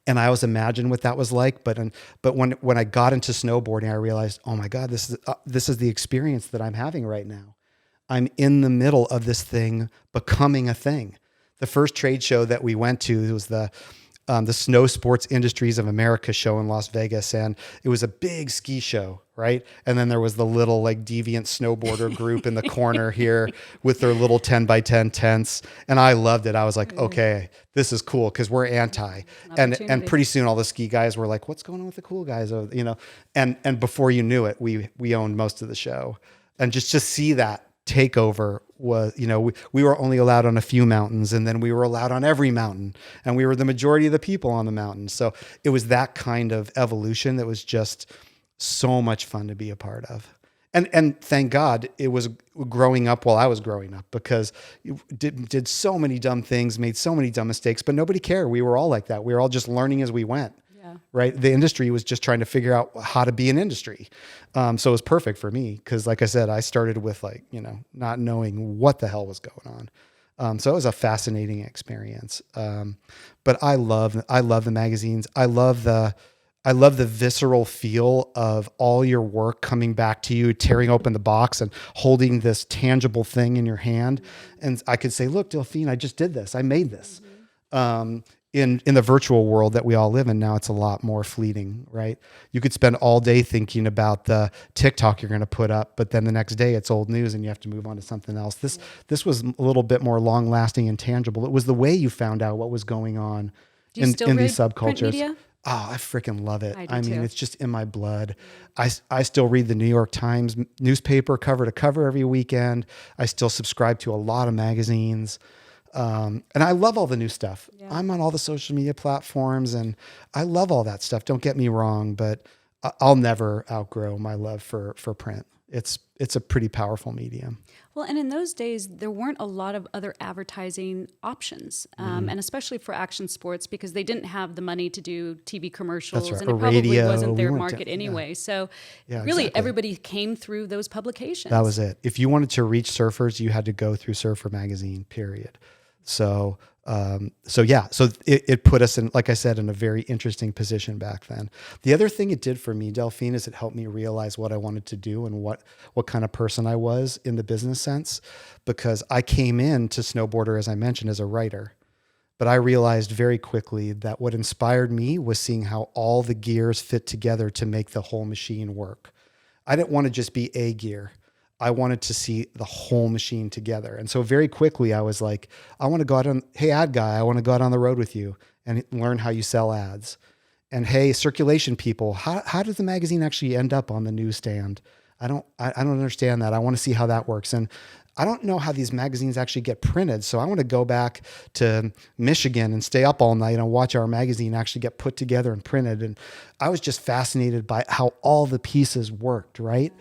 And I always imagined what that was like. But when I got into snowboarding, I realized, oh my God, this is the experience that I'm having right now. I'm in the middle of this thing becoming a thing. The first trade show that we went to was the Snow Sports Industries of America show in Las Vegas. And it was a big ski show, right? And then there was the little like deviant snowboarder group in the corner here with their little 10 by 10 tents. And I loved it. I was like, okay, this is cool, because we're anti. And pretty soon all the ski guys were like, what's going on with the cool guys? You know, and before you knew it, we owned most of the show. And just to see that takeover was, you know, we were only allowed on a few mountains, and then we were allowed on every mountain, and we were the majority of the people on the mountain. So it was that kind of evolution that was just so much fun to be a part of. And thank God it was growing up while I was growing up, because you did so many dumb things, made so many dumb mistakes, but nobody cared. We were all like that. We were all just learning as we went. Yeah. Right. The industry was just trying to figure out how to be an industry. So it was perfect for me because, like I said, I started with not knowing what the hell was going on. So it was a fascinating experience. But I love the magazines. I love the visceral feel of all your work coming back to you, tearing open the box and holding this tangible thing in your hand. And I could say, look, Delphine, I just did this. I made this. In the virtual world that we all live in now, it's a lot more fleeting, right? You could spend all day thinking about the TikTok you're going to put up, but then the next day it's old news and you have to move on to something else. This was a little bit more long lasting and tangible. It was the way you found out what was going on in these subcultures. Print media? Oh, I freaking love it. I mean, it's just in my blood. I still read the New York Times newspaper cover to cover every weekend. I still subscribe to a lot of magazines. And I love all the new stuff. Yeah. I'm on all the social media platforms and I love all that stuff. Don't get me wrong, but I'll never outgrow my love for print. It's a pretty powerful medium. Well, and in those days, there weren't a lot of other advertising options, and especially for action sports, because they didn't have the money to do TV commercials, That's right. and it Or probably radio. wasn't their We weren't market anyway. So really, exactly. everybody came through those publications. That was it. If you wanted to reach surfers, you had to go through Surfer Magazine, period. So it put us in, like I said, in a very interesting position back then. The other thing it did for me, Delphine, is it helped me realize what I wanted to do and what kind of person I was in the business sense, because I came into Snowboarder, as I mentioned, as a writer, but I realized very quickly that what inspired me was seeing how all the gears fit together to make the whole machine work. I didn't want to just be a gear. I wanted to see the whole machine together. And so very quickly I was like, I want to go out on, hey, ad guy, I want to go out on the road with you and learn how you sell ads. And hey, circulation people, how does the magazine actually end up on the newsstand? I don't understand that. I want to see how that works. And I don't know how these magazines actually get printed. So I want to go back to Michigan and stay up all night and watch our magazine actually get put together and printed. And I was just fascinated by how all the pieces worked, right?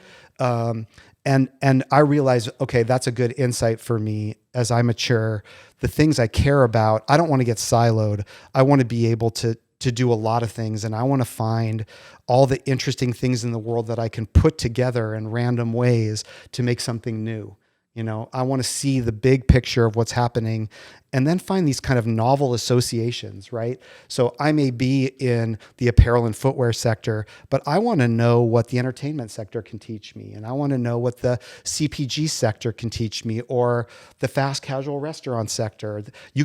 And I realized, okay, that's a good insight for me as I mature. The things I care about, I don't want to get siloed. I want to be able to do a lot of things. And I want to find all the interesting things in the world that I can put together in random ways to make something new. You know, I want to see the big picture of what's happening and then find these kind of novel associations, right? So I may be in the apparel and footwear sector, but I want to know what the entertainment sector can teach me. And I want to know what the CPG sector can teach me, or the fast casual restaurant sector.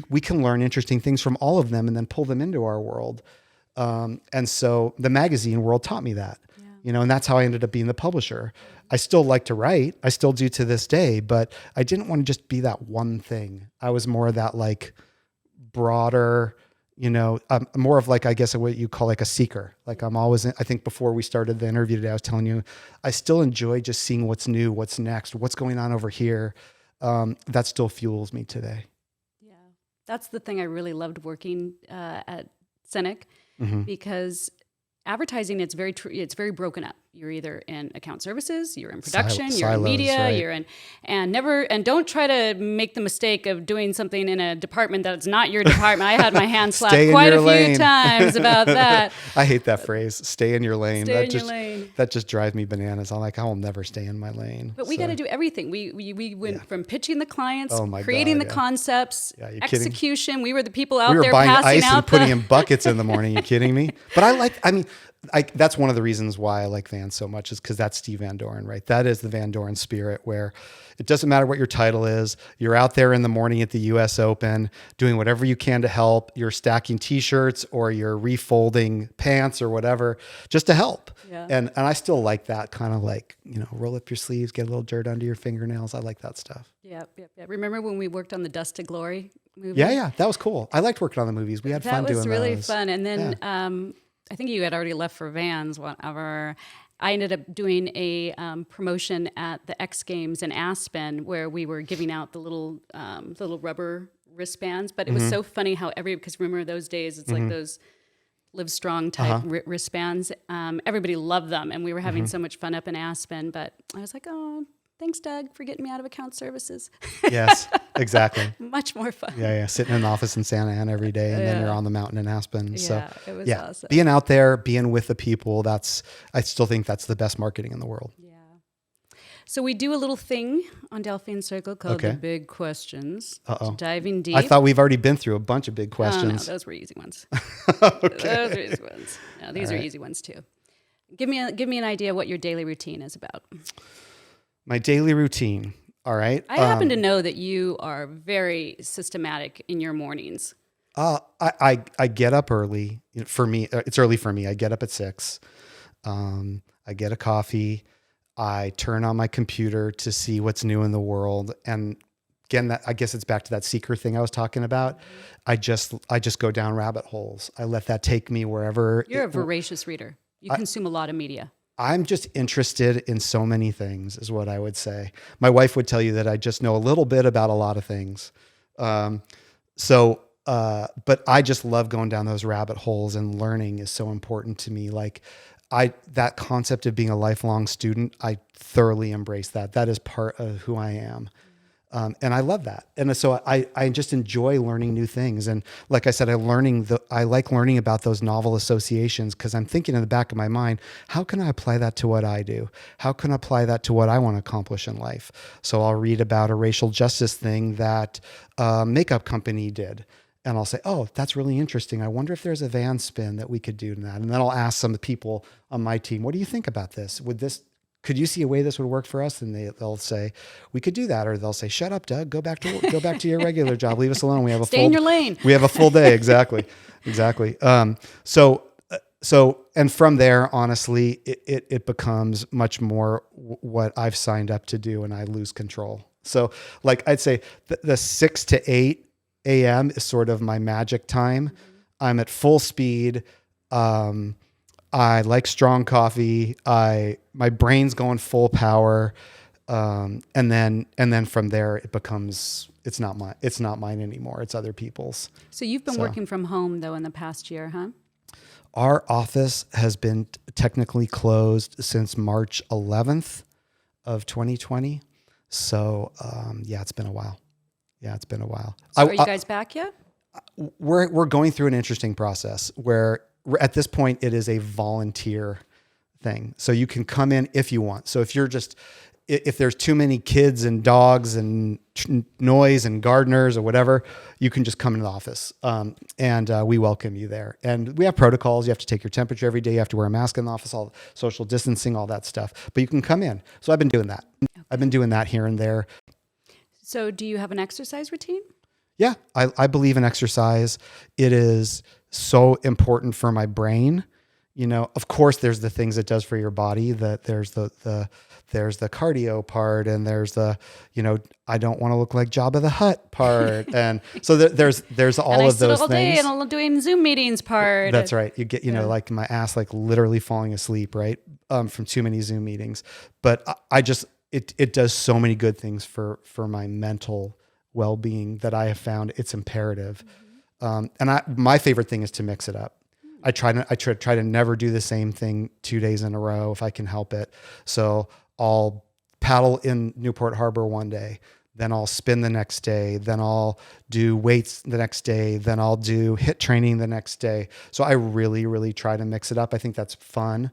We can learn interesting things from all of them and then pull them into our world. And so the magazine world taught me that. And that's how I ended up being the publisher. I still like to write. I still do to this day, but I didn't want to just be that one thing. I was more of that like broader, more of like, I guess what you call like a seeker. Like I'm always, I think before we started the interview today, I was telling you, I still enjoy just seeing what's new, what's next, what's going on over here. That still fuels me today. Yeah. That's the thing I really loved working at Scenic, because advertising, it's very broken up. You're either in account services, you're in production, you're in media, right. You're in, and don't try to make the mistake of doing something in a department that's not your department. I had my hand slapped quite a few times about that. I hate that phrase, stay in your lane. Stay in your lane. That just drives me bananas. I'm like, I will never stay in my lane. But we got to do everything. We went from pitching the clients, oh creating the concepts, execution. We were the people out there we were buying passing ice and putting in buckets in the morning. You kidding me? But that's one of the reasons why I like Vans so much, is because that's Steve Van Doren, right? That is the Van Doren spirit, where it doesn't matter what your title is. You're out there in the morning at the US Open doing whatever you can to help. You're stacking t-shirts or you're refolding pants or whatever, just to help. Yeah. And I still like that kind of like, roll up your sleeves, get a little dirt under your fingernails. I like that stuff. Yeah. Remember when we worked on the Dust to Glory movie? Yeah. That was cool. I liked working on the movies. We had fun doing those. That was really fun. And then, I think you had already left for Vans, whatever. I ended up doing a promotion at the X Games in Aspen, where we were giving out the little rubber wristbands. But it was so funny how because remember those days, it's like those Live Strong type wristbands. Everybody loved them, and we were having so much fun up in Aspen. But I was like, oh, thanks, Doug, for getting me out of account services. Yes, exactly. Much more fun. Yeah. Sitting in the office in Santa Ana every day, and then you're on the mountain in Aspen. So It was awesome. being out there, being with the people, I still think that's the best marketing in the world. Yeah. So we do a little thing on Delphine Circle called the Big Questions. Diving deep. I thought we've already been through a bunch of big questions. Oh, no, those were easy ones. Those were easy ones. No, these are easy ones too. Give me an idea what your daily routine is about. My daily routine. All right. I happen to know that you are very systematic in your mornings. I get up early. For me, it's early for me. I get up at 6. I get a coffee. I turn on my computer to see what's new in the world. And again, I guess it's back to that seeker thing I was talking about. I just go down rabbit holes. I let that take me wherever. You're a voracious reader. You consume a lot of media. I'm just interested in so many things is what I would say. My wife would tell you that I just know a little bit about a lot of things. But I just love going down those rabbit holes, and learning is so important to me. Like that concept of being a lifelong student, I thoroughly embrace that. That is part of who I am. And I love that. And so I just enjoy learning new things. And like I said, I like learning about those novel associations, because I'm thinking in the back of my mind, how can I apply that to what I do? How can I apply that to what I want to accomplish in life? So I'll read about a racial justice thing that a makeup company did. And I'll say, oh, that's really interesting. I wonder if there's a van spin that we could do in that. And then I'll ask some of the people on my team, what do you think about this? Could you see a way this would work for us? And they'll say, we could do that. Or they'll say, shut up, Doug, go back to your regular job. Leave us alone. We have Stay in your lane. We have a full day. Exactly. So, and from there, honestly, it becomes much more what I've signed up to do, and I lose control. So like I'd say the 6 to 8 a.m. is sort of my magic time. I'm at full speed. I like strong coffee. My brain's going full power. And then from there it's not mine anymore. It's other people's. So you've been working from home though in the past year, huh? Our office has been technically closed since March 11th of 2020. So, it's been a while. So are you guys back yet? We're going through an interesting process where at this point it is a volunteer thing. So you can come in if you want. So if there's too many kids and dogs and noise and gardeners or whatever, you can just come into the office. And we welcome you there. And we have protocols. You have to take your temperature every day. You have to wear a mask in the office, all social distancing, all that stuff. But you can come in. So I've been doing that. Okay. I've been doing that here and there. So do you have an exercise routine? Yeah, I believe in exercise. It is so important for my brain. Of course, there's the things it does for your body. That there's the cardio part, and there's the I don't want to look like Jabba the Hutt part, and so there's all of those all things. Day and I'm doing Zoom meetings part. That's right. You get like my ass like literally falling asleep right from too many Zoom meetings. But I just it does so many good things for my mental well-being that I have found it's imperative. And my favorite thing is to mix it up. I try to never do the same thing 2 days in a row if I can help it. So I'll paddle in Newport Harbor one day, then I'll spin the next day, then I'll do weights the next day, then I'll do HIIT training the next day. So I really, really try to mix it up. I think that's fun.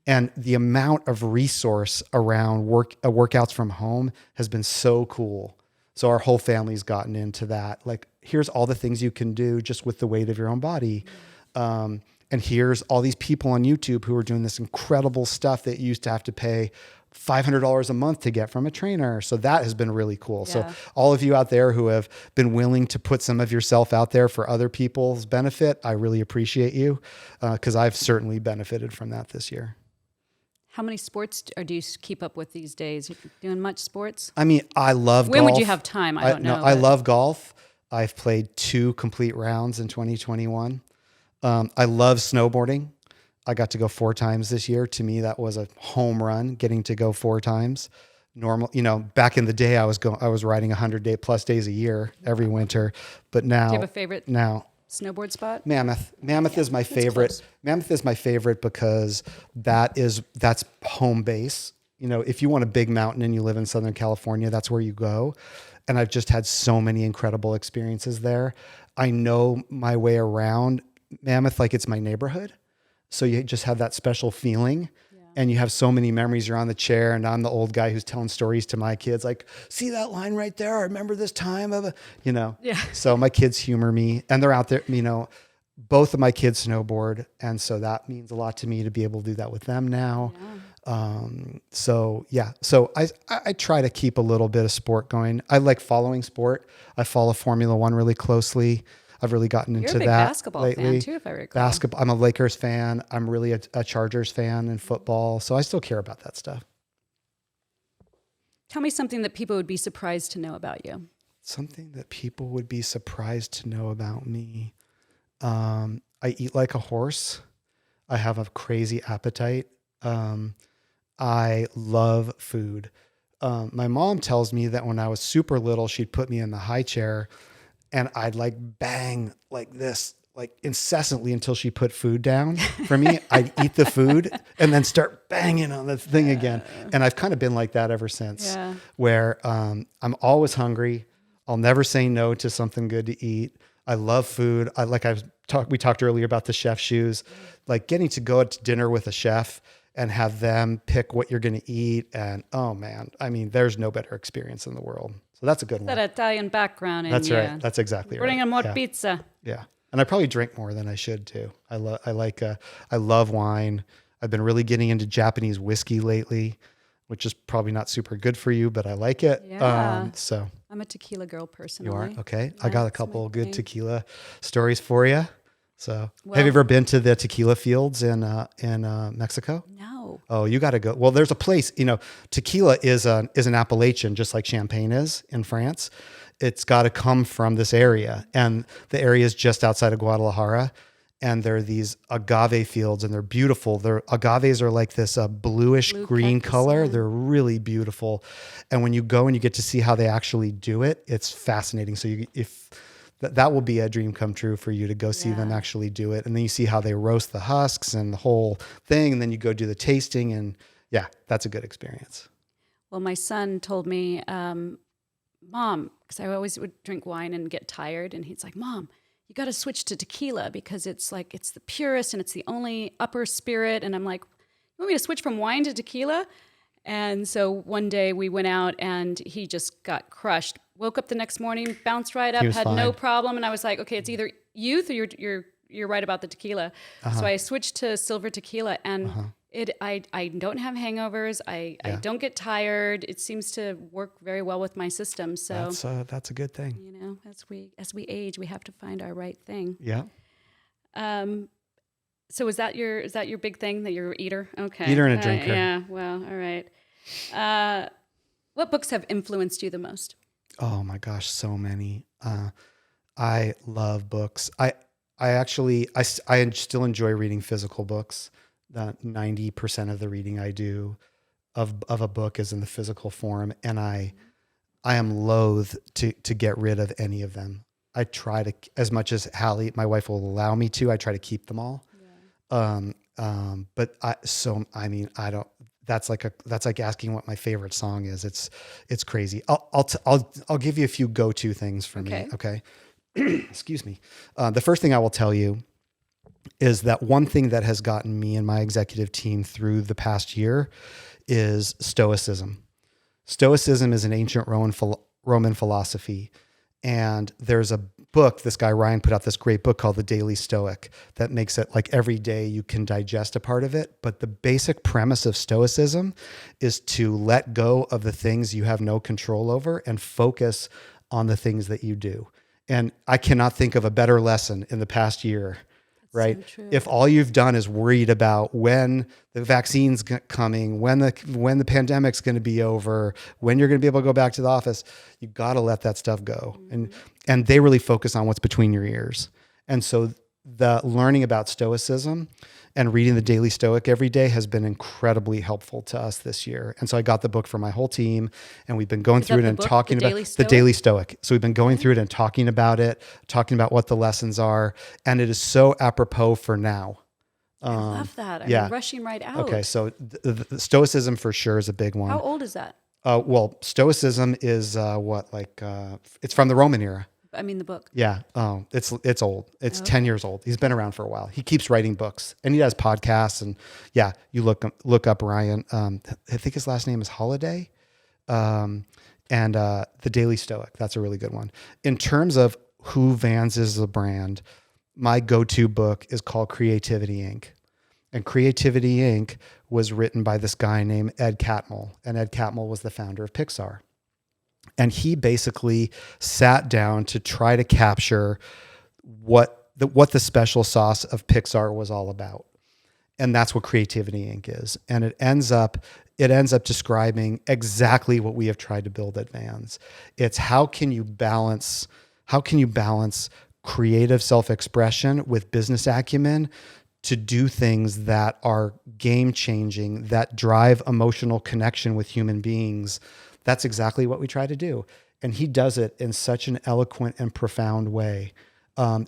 And the amount of resource around workouts from home has been so cool. So our whole family's gotten into that. Like, here's all the things you can do just with the weight of your own body. And here's all these people on YouTube who are doing this incredible stuff that you used to have to pay $500 a month to get from a trainer. So that has been really cool. Yeah. So all of you out there who have been willing to put some of yourself out there for other people's benefit, I really appreciate you, because I've certainly benefited from that this year. How many sports do you keep up with these days? Are you doing much sports? I mean, I love golf. When would you have time? I don't know. I love golf. I've played 2 complete rounds in 2021. I love snowboarding. I got to go 4 times this year. To me, that was a home run, getting to go 4 times. Normal, back in the day, I was riding 100+ days a year every winter. But now, do you have a favorite? Now, snowboard spot? Mammoth. Mammoth is my favorite. close. Mammoth is my favorite because that's home base. You know, if you want a big mountain and you live in Southern California, that's where you go. And I've just had so many incredible experiences there. I know my way around Mammoth like it's my neighborhood. So you just have that special feeling. And you have so many memories. You're on the chair, and I'm the old guy who's telling stories to my kids, like, see that line right there? I remember this time of Yeah. So my kids humor me, and they're out there, both of my kids snowboard. And so that means a lot to me to be able to do that with them now. So I try to keep a little bit of sport going. I like following sport. I follow Formula One really closely. I've really gotten into You're a big that basketball lately. fan too, if I recall. Basketball. I'm a Lakers fan. I'm really a Chargers fan in football. So I still care about that stuff. Tell me something that people would be surprised to know about you. Something that people would be surprised to know about me. I eat like a horse. I have a crazy appetite. I love food. My mom tells me that when I was super little, she'd put me in the high chair and I'd like bang like this, like incessantly until she put food down for me. I'd eat the food and then start banging on the thing again. And I've kind of been like that ever since, where I'm always hungry. I'll never say no to something good to eat. I love food. We talked earlier about the chef shoes, like getting to go to dinner with a chef and have them pick what you're going to eat. And oh man, I mean, there's no better experience in the world. So that's a good one. That Italian background. That's right. That's exactly right. Bring in more pizza. Yeah. And I probably drink more than I should too. I love wine. I've been really getting into Japanese whiskey lately, which is probably not super good for you, but I like it. Yeah. So I'm a tequila girl personally. you are? Okay. Yeah, I got a that's couple my good thing. tequila stories for you. So Well- have you ever been to the tequila fields in Mexico? No. Oh, you got to go. Well, there's a place, tequila is an Appellation, just like champagne is in France. It's got to come from this area. And the area is just outside of Guadalajara. And there are these agave fields and they're beautiful. Agaves are like this bluish green cactus, color. yeah. They're really beautiful. And when you go and you get to see how they actually do it, it's fascinating. So that will be a dream come true for you to go see them actually do it. And then you see how they roast the husks and the whole thing. And then you go do the tasting and yeah, that's a good experience. Well, my son told me, Mom, because I always would drink wine and get tired. And he's like, Mom, you got to switch to tequila because it's the purest and it's the only upper spirit. And I'm like, you want me to switch from wine to tequila? And so one day we went out and he just got crushed. Woke up the next morning, bounced right up, had no problem. And I was like, okay, it's either youth or you're right about the tequila. So I switched to silver tequila and I don't have hangovers. I don't get tired. It seems to work very well with my system. So that's a good thing. As we age, we have to find our right thing. Yeah. So is that your big thing, that you're an eater? Okay. Eater and a drinker. Yeah. Well, all right. What books have influenced you the most? Oh my gosh, so many. I love books. I still enjoy reading physical books. That 90% of the reading I do of a book is in the physical form, and I am loath to get rid of any of them. I try to, as much as Hallie, my wife, will allow me to, I try to keep them all. Yeah. But I don't. That's like asking what my favorite song is. It's crazy. I'll give you a few go-to things for me. Okay. Excuse me. The first thing I will tell you is that one thing that has gotten me and my executive team through the past year is Stoicism. Stoicism is an ancient Roman philosophy. And there's a book, this guy Ryan put out this great book called The Daily Stoic that makes it like every day you can digest a part of it. But the basic premise of Stoicism is to let go of the things you have no control over and focus on the things that you do. And I cannot think of a better lesson in the past year. Right? So true. If all you've done is worried about when the vaccine's coming, when the pandemic's going to be over, when you're going to be able to go back to the office, you got to let that stuff go. Mm-hmm. And they really focus on what's between your ears. And so the learning about Stoicism And reading the Daily Stoic every day has been incredibly helpful to us this year. And so I got the book for my whole team, and we've been going through it and talking about the Daily Stoic. So we've been going through it and talking about what the lessons are. And it is so apropos for now. I love that. I'm rushing right out. Okay. So the Stoicism for sure is a big one. How old is that? Well, Stoicism is it's from the Roman era. I mean, the book. Yeah. Oh, it's old. It's 10 years old. He's been around for a while. He keeps writing books, and he does podcasts. And yeah, you look up Ryan. I think his last name is Holiday. And the Daily Stoic. That's a really good one. In terms of who Vans is as a brand, my go-to book is called Creativity Inc. And Creativity Inc. was written by this guy named Ed Catmull. And Ed Catmull was the founder of Pixar. And he basically sat down to try to capture what the special sauce of Pixar was all about. And that's what Creativity Inc. is. And it ends up describing exactly what we have tried to build at Vans. It's how can you balance creative self-expression with business acumen to do things that are game-changing, that drive emotional connection with human beings. That's exactly what we try to do. And he does it in such an eloquent and profound way.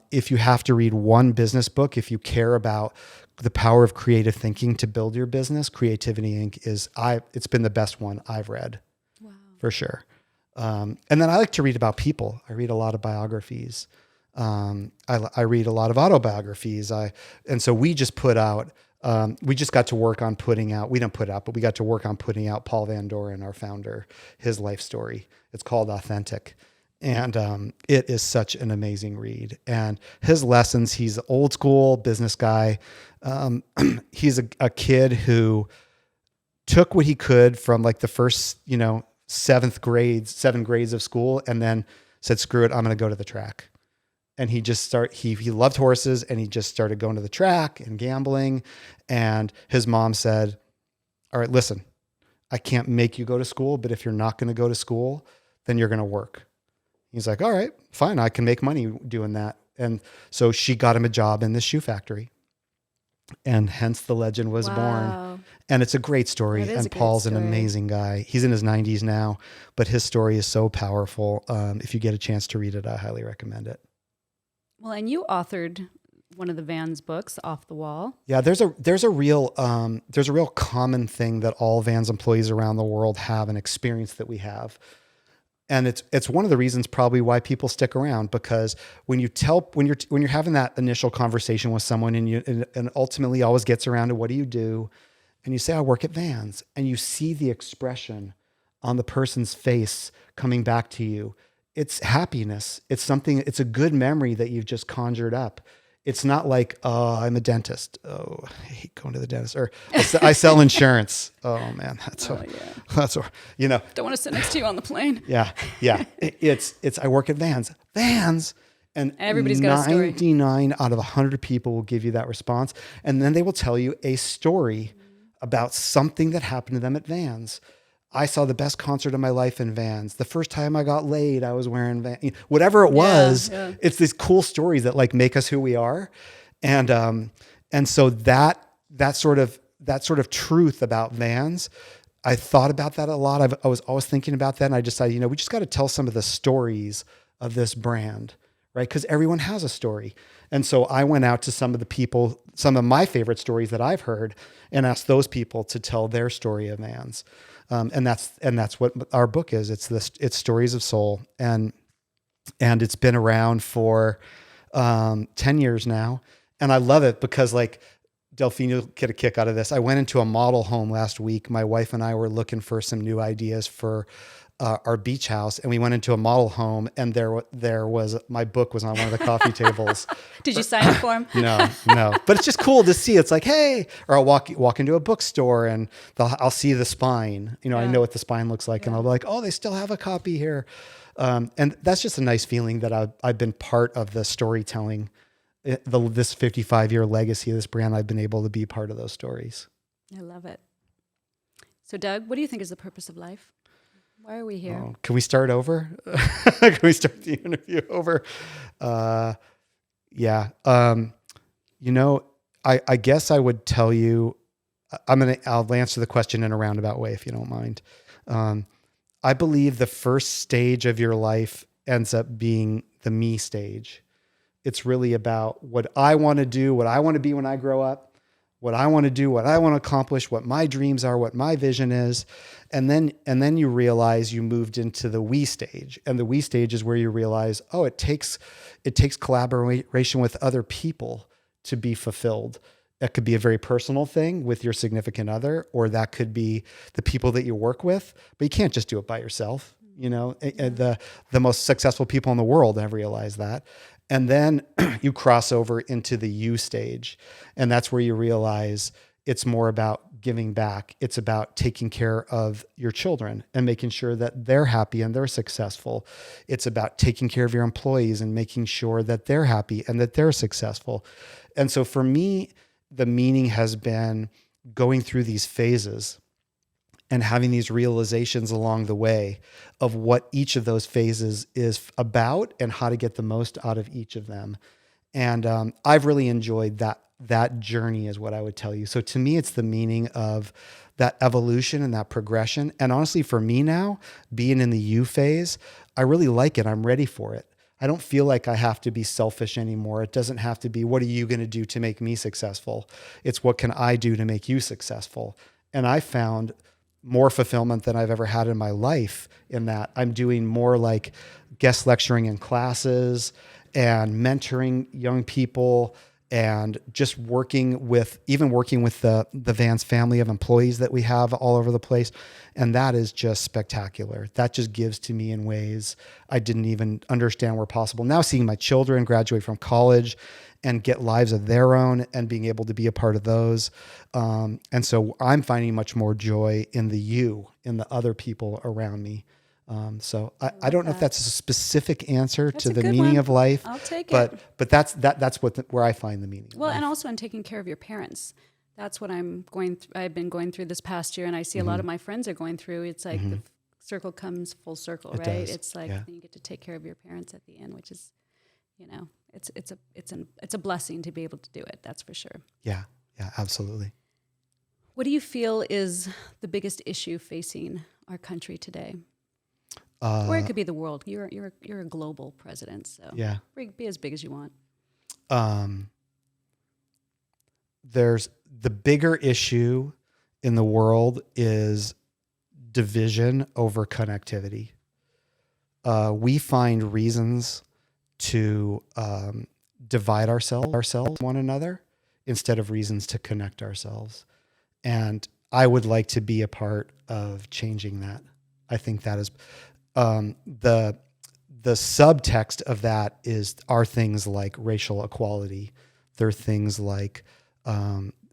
If you have to read one business book, if you care about the power of creative thinking to build your business, Creativity Inc. It's been the best one I've read. Wow. For sure. And then I like to read about people. I read a lot of biographies. I read a lot of autobiographies. And so we just put out, we just got to work on putting out, we didn't put out, but we got to work on putting out Paul Van Doren, our founder, his life story. It's called Authentic. And it is such an amazing read. And his lessons, he's an old school business guy. He's a kid who took what he could from like the first, 7 grades of school, and then said, screw it, I'm going to go to the track. And he loved horses, and he just started going to the track and gambling. And his mom said, all right, listen, I can't make you go to school, but if you're not going to go to school, then you're going to work. He's like, all right, fine. I can make money doing that. And so she got him a job in the shoe factory, and hence the legend was born. And it's a great story. And Paul's an amazing guy. He's in his 90s now, but his story is so powerful. If you get a chance to read it, I highly recommend it. Well, and you authored one of the Vans books, Off the Wall. Yeah, there's a real common thing that all Vans employees around the world have, an experience that we have. And it's one of the reasons probably why people stick around, because when you're having that initial conversation with someone, and ultimately always gets around to what do you do, and you say, I work at Vans, and you see the expression on the person's face coming back to you. It's happiness. It's a good memory that you've just conjured up. It's not like, oh, I'm a dentist. Oh, I hate going to the dentist. Or I sell insurance. Oh man, that's don't want to sit next to you on the plane. Yeah. It's I work at Vans, and everybody's got a story. 99 out of 100 people will give you that response, and then they will tell you a story about something that happened to them at Vans. I saw the best concert of my life in Vans. The first time I got laid, I was wearing Vans. Whatever it was, It's these cool stories that like make us who we are. And so that sort of truth about Vans, I thought about that a lot. I was always thinking about that. And I decided, we just got to tell some of the stories of this brand, right? Because everyone has a story. And so I went out to some of my favorite stories that I've heard, and asked those people to tell their story of Vans. And that's what our book is. It's Stories of Soul, and it's been around for 10 years now. And I love it because like Delphine will get a kick out of this. I went into a model home last week. My wife and I were looking for some new ideas for our beach house, and we went into a model home, and there was my book was on one of the coffee tables. Did you sign it for him? No, but it's just cool to see. It's like, hey, or I'll walk into a bookstore, and I'll see the spine. I know what the spine looks like, and I'll be like, oh, they still have a copy here, and that's just a nice feeling that I've been part of the storytelling, this 55-year legacy of this brand. I've been able to be part of those stories. I love it. So, Doug, what do you think is the purpose of life? Why are we here? Oh, can we start over? Can we start the interview over? Yeah. I guess I would tell you, I'll answer the question in a roundabout way, if you don't mind. I believe the first stage of your life ends up being the me stage. It's really about what I want to do, what I want to be when I grow up, what I want to do, what I want to accomplish, what my dreams are, what my vision is. And then you realize you moved into the we stage. And the we stage is where you realize, oh, it takes collaboration with other people to be fulfilled. That could be a very personal thing with your significant other, or that could be the people that you work with, but you can't just do it by yourself. The most successful people in the world have realized that. And then you cross over into the you stage. And that's where you realize it's more about giving back. It's about taking care of your children and making sure that they're happy and they're successful. It's about taking care of your employees and making sure that they're happy and that they're successful. And so for me, the meaning has been going through these phases and having these realizations along the way of what each of those phases is about and how to get the most out of each of them. And I've really enjoyed that journey is what I would tell you. So to me, it's the meaning of that evolution and that progression. And honestly, for me now, being in the you phase, I really like it. I'm ready for it. I don't feel like I have to be selfish anymore. It doesn't have to be, what are you going to do to make me successful? It's what can I do to make you successful? And I found more fulfillment than I've ever had in my life in that I'm doing more like guest lecturing in classes and mentoring young people and just working with the Vans family of employees that we have all over the place. And that is just spectacular. That just gives to me in ways I didn't even understand were possible. Now seeing my children graduate from college and get lives of their own and being able to be a part of those. And so I'm finding much more joy in the other people around me. So I don't know if that's a specific answer to the meaning of life. I'll take it. But that's where I find the meaning. Well, and also in taking care of your parents. That's what I've been going through this past year, and I see a lot of my friends are going through. It's like the circle comes full circle, right? Does. It's like then you get to take care of your parents at the end, which is, it's a blessing to be able to do it. That's for sure. Yeah, absolutely. What do you feel is the biggest issue facing our country today? Or it could be the world. You're a global president, so be as big as you want. There's the bigger issue in the world is division over connectivity. We find reasons to divide ourselves one another instead of reasons to connect ourselves. And I would like to be a part of changing that. I think that is the subtext of that are things like racial equality. There are things like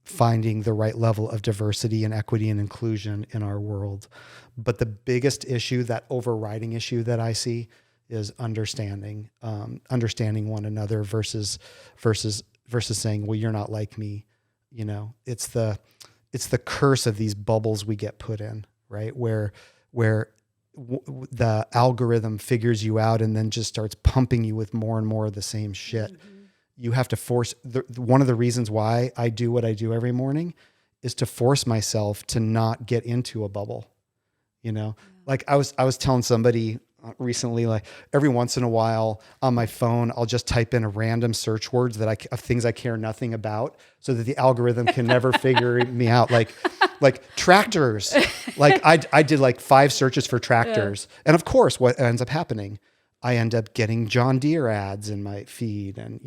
finding the right level of diversity and equity and inclusion in our world. But the biggest issue, that overriding issue that I see, is understanding one another versus saying, well, you're not like me. It's the curse of these bubbles we get put in, right? Where the algorithm figures you out and then just starts pumping you with more and more of the same shit. Mm-hmm. You have to force one of the reasons why I do what I do every morning is to force myself to not get into a bubble. Like I was telling somebody recently, like every once in a while on my phone, I'll just type in a random search words of things I care nothing about so that the algorithm can never figure me out. Like tractors, like I did like 5 searches for tractors. Yeah. And of course what ends up happening, I end up getting John Deere ads in my feed. And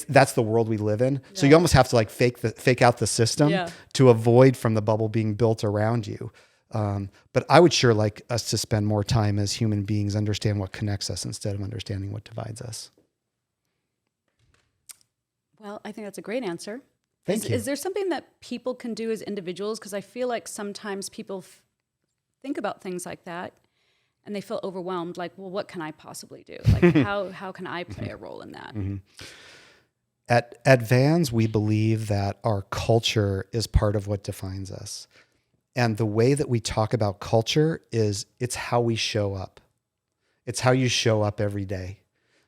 that's the world we live in. Yeah. So you almost have to like fake out the system to avoid from the bubble being built around you. But I would sure like us to spend more time as human beings, understand what connects us instead of understanding what divides us. Well, I think that's a great answer. Thank you. Is there something that people can do as individuals? Because I feel like sometimes people think about things like that and they feel overwhelmed. Like, well, what can I possibly do? Like, how can I play a role in that? Mm-hmm. At Vans, we believe that our culture is part of what defines us. And the way that we talk about culture it's how we show up. It's how you show up every day.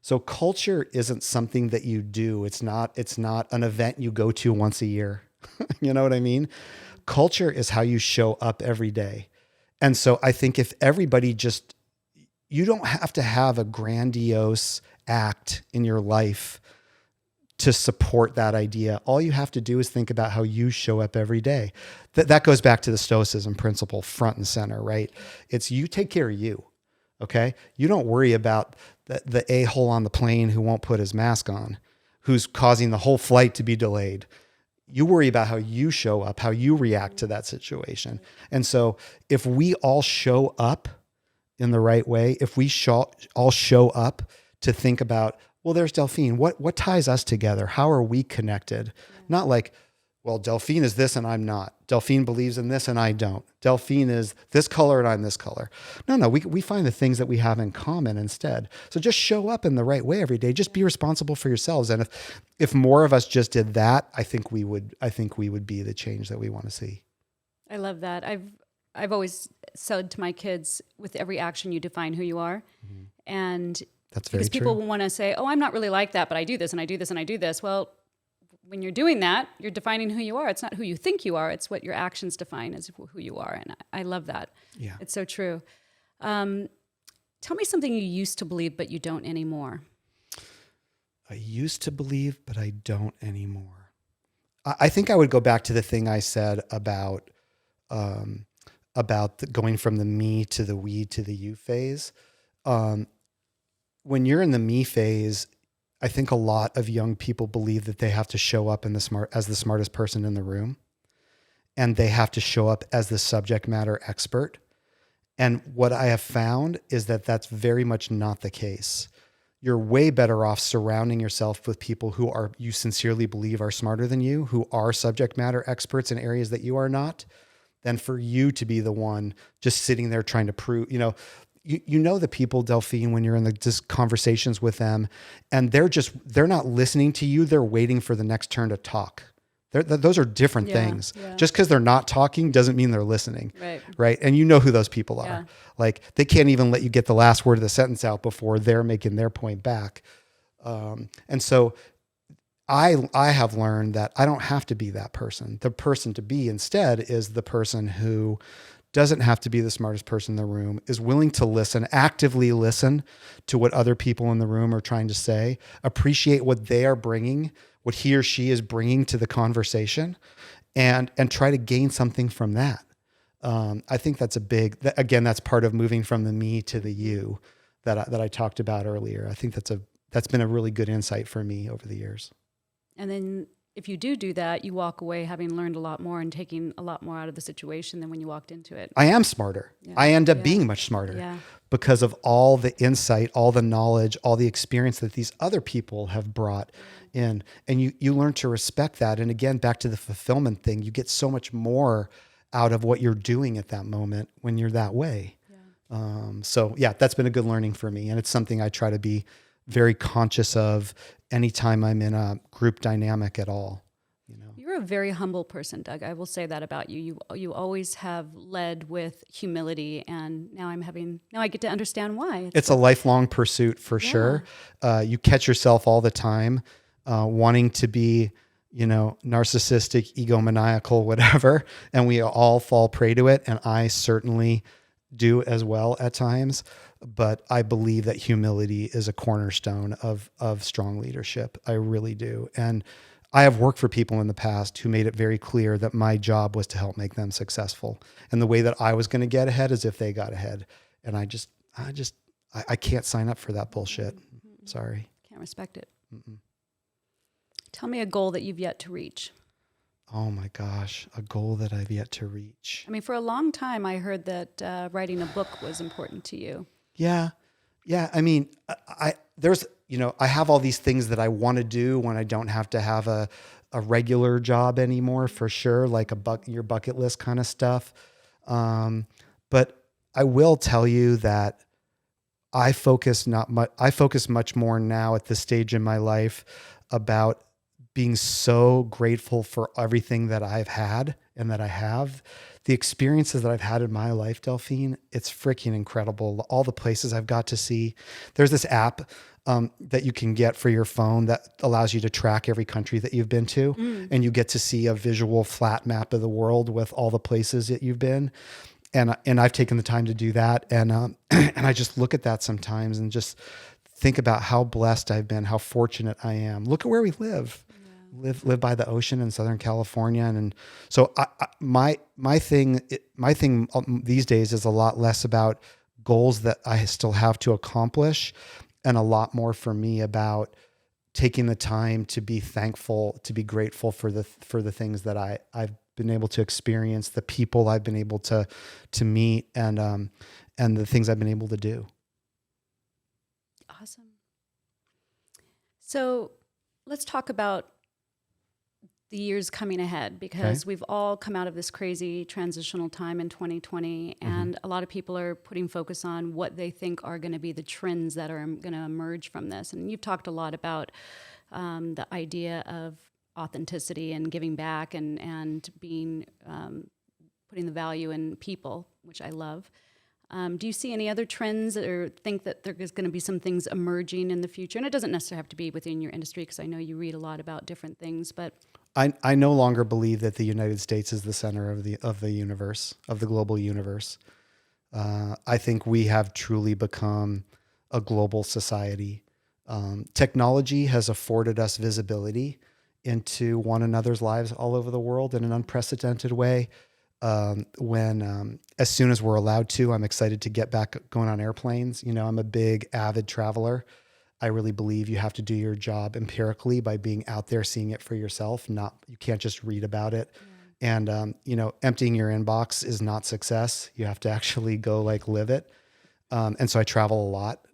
So culture isn't something that you do. It's not an event you go to once a year. You know what I mean? Culture is how you show up every day. And so I think if everybody just, you don't have to have a grandiose act in your life to support that idea. All you have to do is think about how you show up every day. That goes back to the Stoicism principle, front and center, right? It's you take care of you. Okay. You don't worry about the a-hole on the plane who won't put his mask on, who's causing the whole flight to be delayed. You worry about how you show up, how you react to that situation. And so if we all show up in the right way, if we all show up to think about, well, there's Delphine, what ties us together? How are we connected? Not like, well, Delphine is this and I'm not. Delphine believes in this and I don't. Delphine is this color and I'm this color. No, we find the things that we have in common instead. So just show up in the right way every day. Just be responsible for yourselves. And if more of us just did that, I think we would be the change that we want to see. I love that. I've always said to my kids, with every action you define who you are. Mm-hmm. And that's very true. Because people will want to say, oh, I'm not really like that, but I do this and I do this and I do this. Well, when you're doing that, you're defining who you are. It's not who you think you are. It's what your actions define as who you are. And I love that. Yeah. It's so true. Tell me something you used to believe, but you don't anymore. I used to believe, but I don't anymore. I think I would go back to the thing I said about going from the me to the we to the you phase. When you're in the me phase, I think a lot of young people believe that they have to show up as the smartest person in the room, and they have to show up as the subject matter expert. And what I have found is that that's very much not the case. You're way better off surrounding yourself with people who you sincerely believe are smarter than you, who are subject matter experts in areas that you are not, than for you to be the one just sitting there trying to prove, you know the people, Delphine, when you're in just conversations with them, and they're not listening to you. They're waiting for the next turn to talk. Those are different things. Yeah. Just because they're not talking doesn't mean they're listening. Right. And you know who those people are. Yeah. Like they can't even let you get the last word of the sentence out before they're making their point back. And so I have learned that I don't have to be that person. The person to be instead is the person who doesn't have to be the smartest person in the room, is willing to listen, actively listen to what other people in the room are trying to say, appreciate what they are bringing, what he or she is bringing to the conversation, and try to gain something from that. I think that's that's part of moving from the me to the you that I talked about earlier. I think that's been a really good insight for me over the years. And then if you do that, you walk away having learned a lot more and taking a lot more out of the situation than when you walked into it. I am smarter. Yeah. I end up being much smarter because of all the insight, all the knowledge, all the experience that these other people have brought in. And you learn to respect that. And again, back to the fulfillment thing, you get so much more out of what you're doing at that moment when you're that way. Yeah. That's been a good learning for me. And it's something I try to be very conscious of anytime I'm in a group dynamic at all. You're a very humble person, Doug. I will say that about you. You always have led with humility, and now I get to understand why. It's a lifelong pursuit for sure. You catch yourself all the time wanting to be, narcissistic, egomaniacal, whatever, and we all fall prey to it. And I certainly do as well at times. But I believe that humility is a cornerstone of strong leadership. I really do. And I have worked for people in the past who made it very clear that my job was to help make them successful. And the way that I was going to get ahead is if they got ahead. And I can't sign up for that bullshit. Mm-hmm. Sorry. Can't respect it. Mm-mm. Tell me a goal that you've yet to reach. Oh my gosh, a goal that I've yet to reach. I mean, for a long time, I heard that writing a book was important to you. Yeah. I mean, I have all these things that I want to do when I don't have to have a regular job anymore, for sure, like your bucket list kind of stuff. But I will tell you that I focus much more now at this stage in my life about being so grateful for everything that I've had and that I have. The experiences that I've had in my life, Delphine, it's freaking incredible. All the places I've got to see. There's this app that you can get for your phone that allows you to track every country that you've been to. And you get to see a visual flat map of the world with all the places that you've been. And I've taken the time to do that. And and I just look at that sometimes and just think about how blessed I've been, how fortunate I am. Look at where we live. Live by the ocean in Southern California, and so my thing these days is a lot less about goals that I still have to accomplish, and a lot more for me about taking the time to be thankful, to be grateful for the things that I've been able to experience, the people I've been able to meet, and the things I've been able to do. Awesome. So let's talk about the years coming ahead, because we've all come out of this crazy transitional time in 2020, and a lot of people are putting focus on what they think are going to be the trends that are going to emerge from this. And you've talked a lot about the idea of authenticity and giving back and being putting the value in people, which I love. Do you see any other trends, or think that there's going to be some things emerging in the future? And it doesn't necessarily have to be within your industry, because I know you read a lot about different things, but I no longer believe that the United States is the center of the universe, of the global universe. I think we have truly become a global society. Technology has afforded us visibility into one another's lives all over the world in an unprecedented way. As soon as we're allowed to, I'm excited to get back going on airplanes. You know, I'm a big avid traveler. I really believe you have to do your job empirically by being out there, seeing it for yourself. You can't just read about it. Yeah. And, emptying your inbox is not success. You have to actually go live it. And so I travel a lot,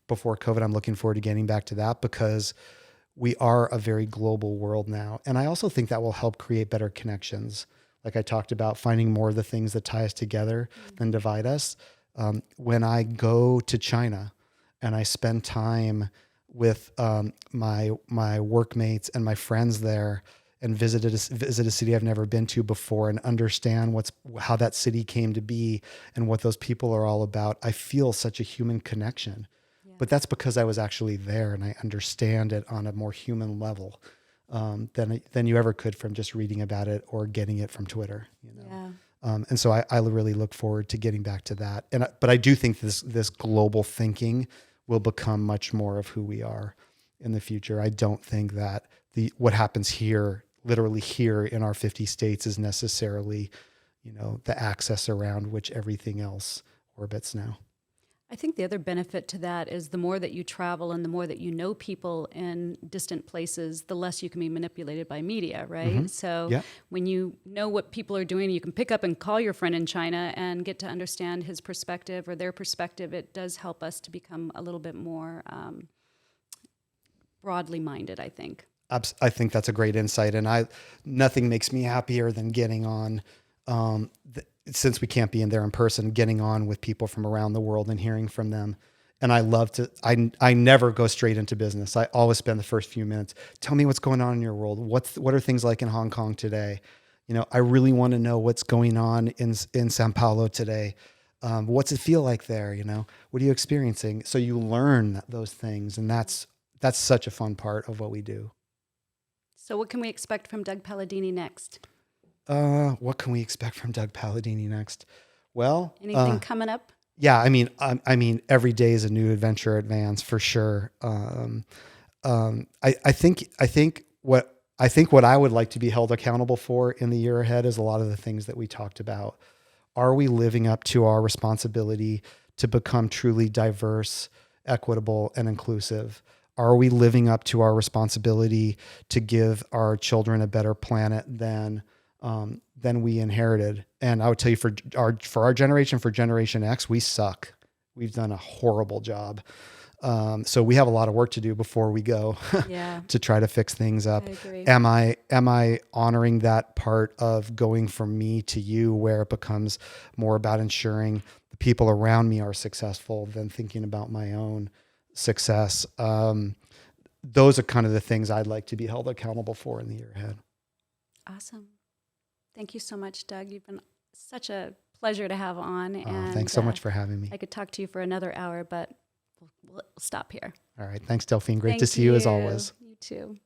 before COVID. I'm looking forward to getting back to that, because we are a very global world now. And I also think that will help create better connections. Like I talked about, finding more of the things that tie us together than divide us. When I go to China and I spend time with my workmates and my friends there, and visit a city I've never been to before, and understand how that city came to be and what those people are all about, I feel such a human connection. Yeah. But that's because I was actually there and I understand it on a more human level than you ever could from just reading about it or getting it from Twitter. Yeah. And so I really look forward to getting back to that. But I do think this global thinking will become much more of who we are in the future. I don't think that what happens here, literally here in our 50 states, is necessarily, the axis around which everything else orbits now. I think the other benefit to that is the more that you travel and the more that you know people in distant places, the less you can be manipulated by media, right? Mm-hmm. So when you know what people are doing, you can pick up and call your friend in China and get to understand his perspective or their perspective. It does help us to become a little bit more broadly minded, I think. I think that's a great insight. And nothing makes me happier than getting on since we can't be in there in person, getting on with people from around the world and hearing from them. And I love to, I never go straight into business. I always spend the first few minutes, tell me what's going on in your world. What are things like in Hong Kong today? I really want to know what's going on in Sao Paulo today. What's it feel like there? What are you experiencing? So you learn those things. And that's such a fun part of what we do. So what can we expect from Doug Palladini next? What can we expect from Doug Palladini next? Well, anything coming up? Yeah, I mean, every day is a new adventure at Vans for sure. I think what I would like to be held accountable for in the year ahead is a lot of the things that we talked about. Are we living up to our responsibility to become truly diverse, equitable, and inclusive? Are we living up to our responsibility to give our children a better planet than we inherited? And I would tell you, for our generation, for Generation X, we suck. We've done a horrible job. So we have a lot of work to do before we go to try to fix things up. I agree. Am I honoring that part of going from me to you, where it becomes more about ensuring the people around me are successful than thinking about my own success? those are kind of the things I'd like to be held accountable for in the year ahead. Awesome. Thank you so much, Doug. You've been such a pleasure to have on. And Thanks so much for having me. I could talk to you for another hour, but we'll stop here. All right. Thanks, Delphine. Great to see you as always. You too.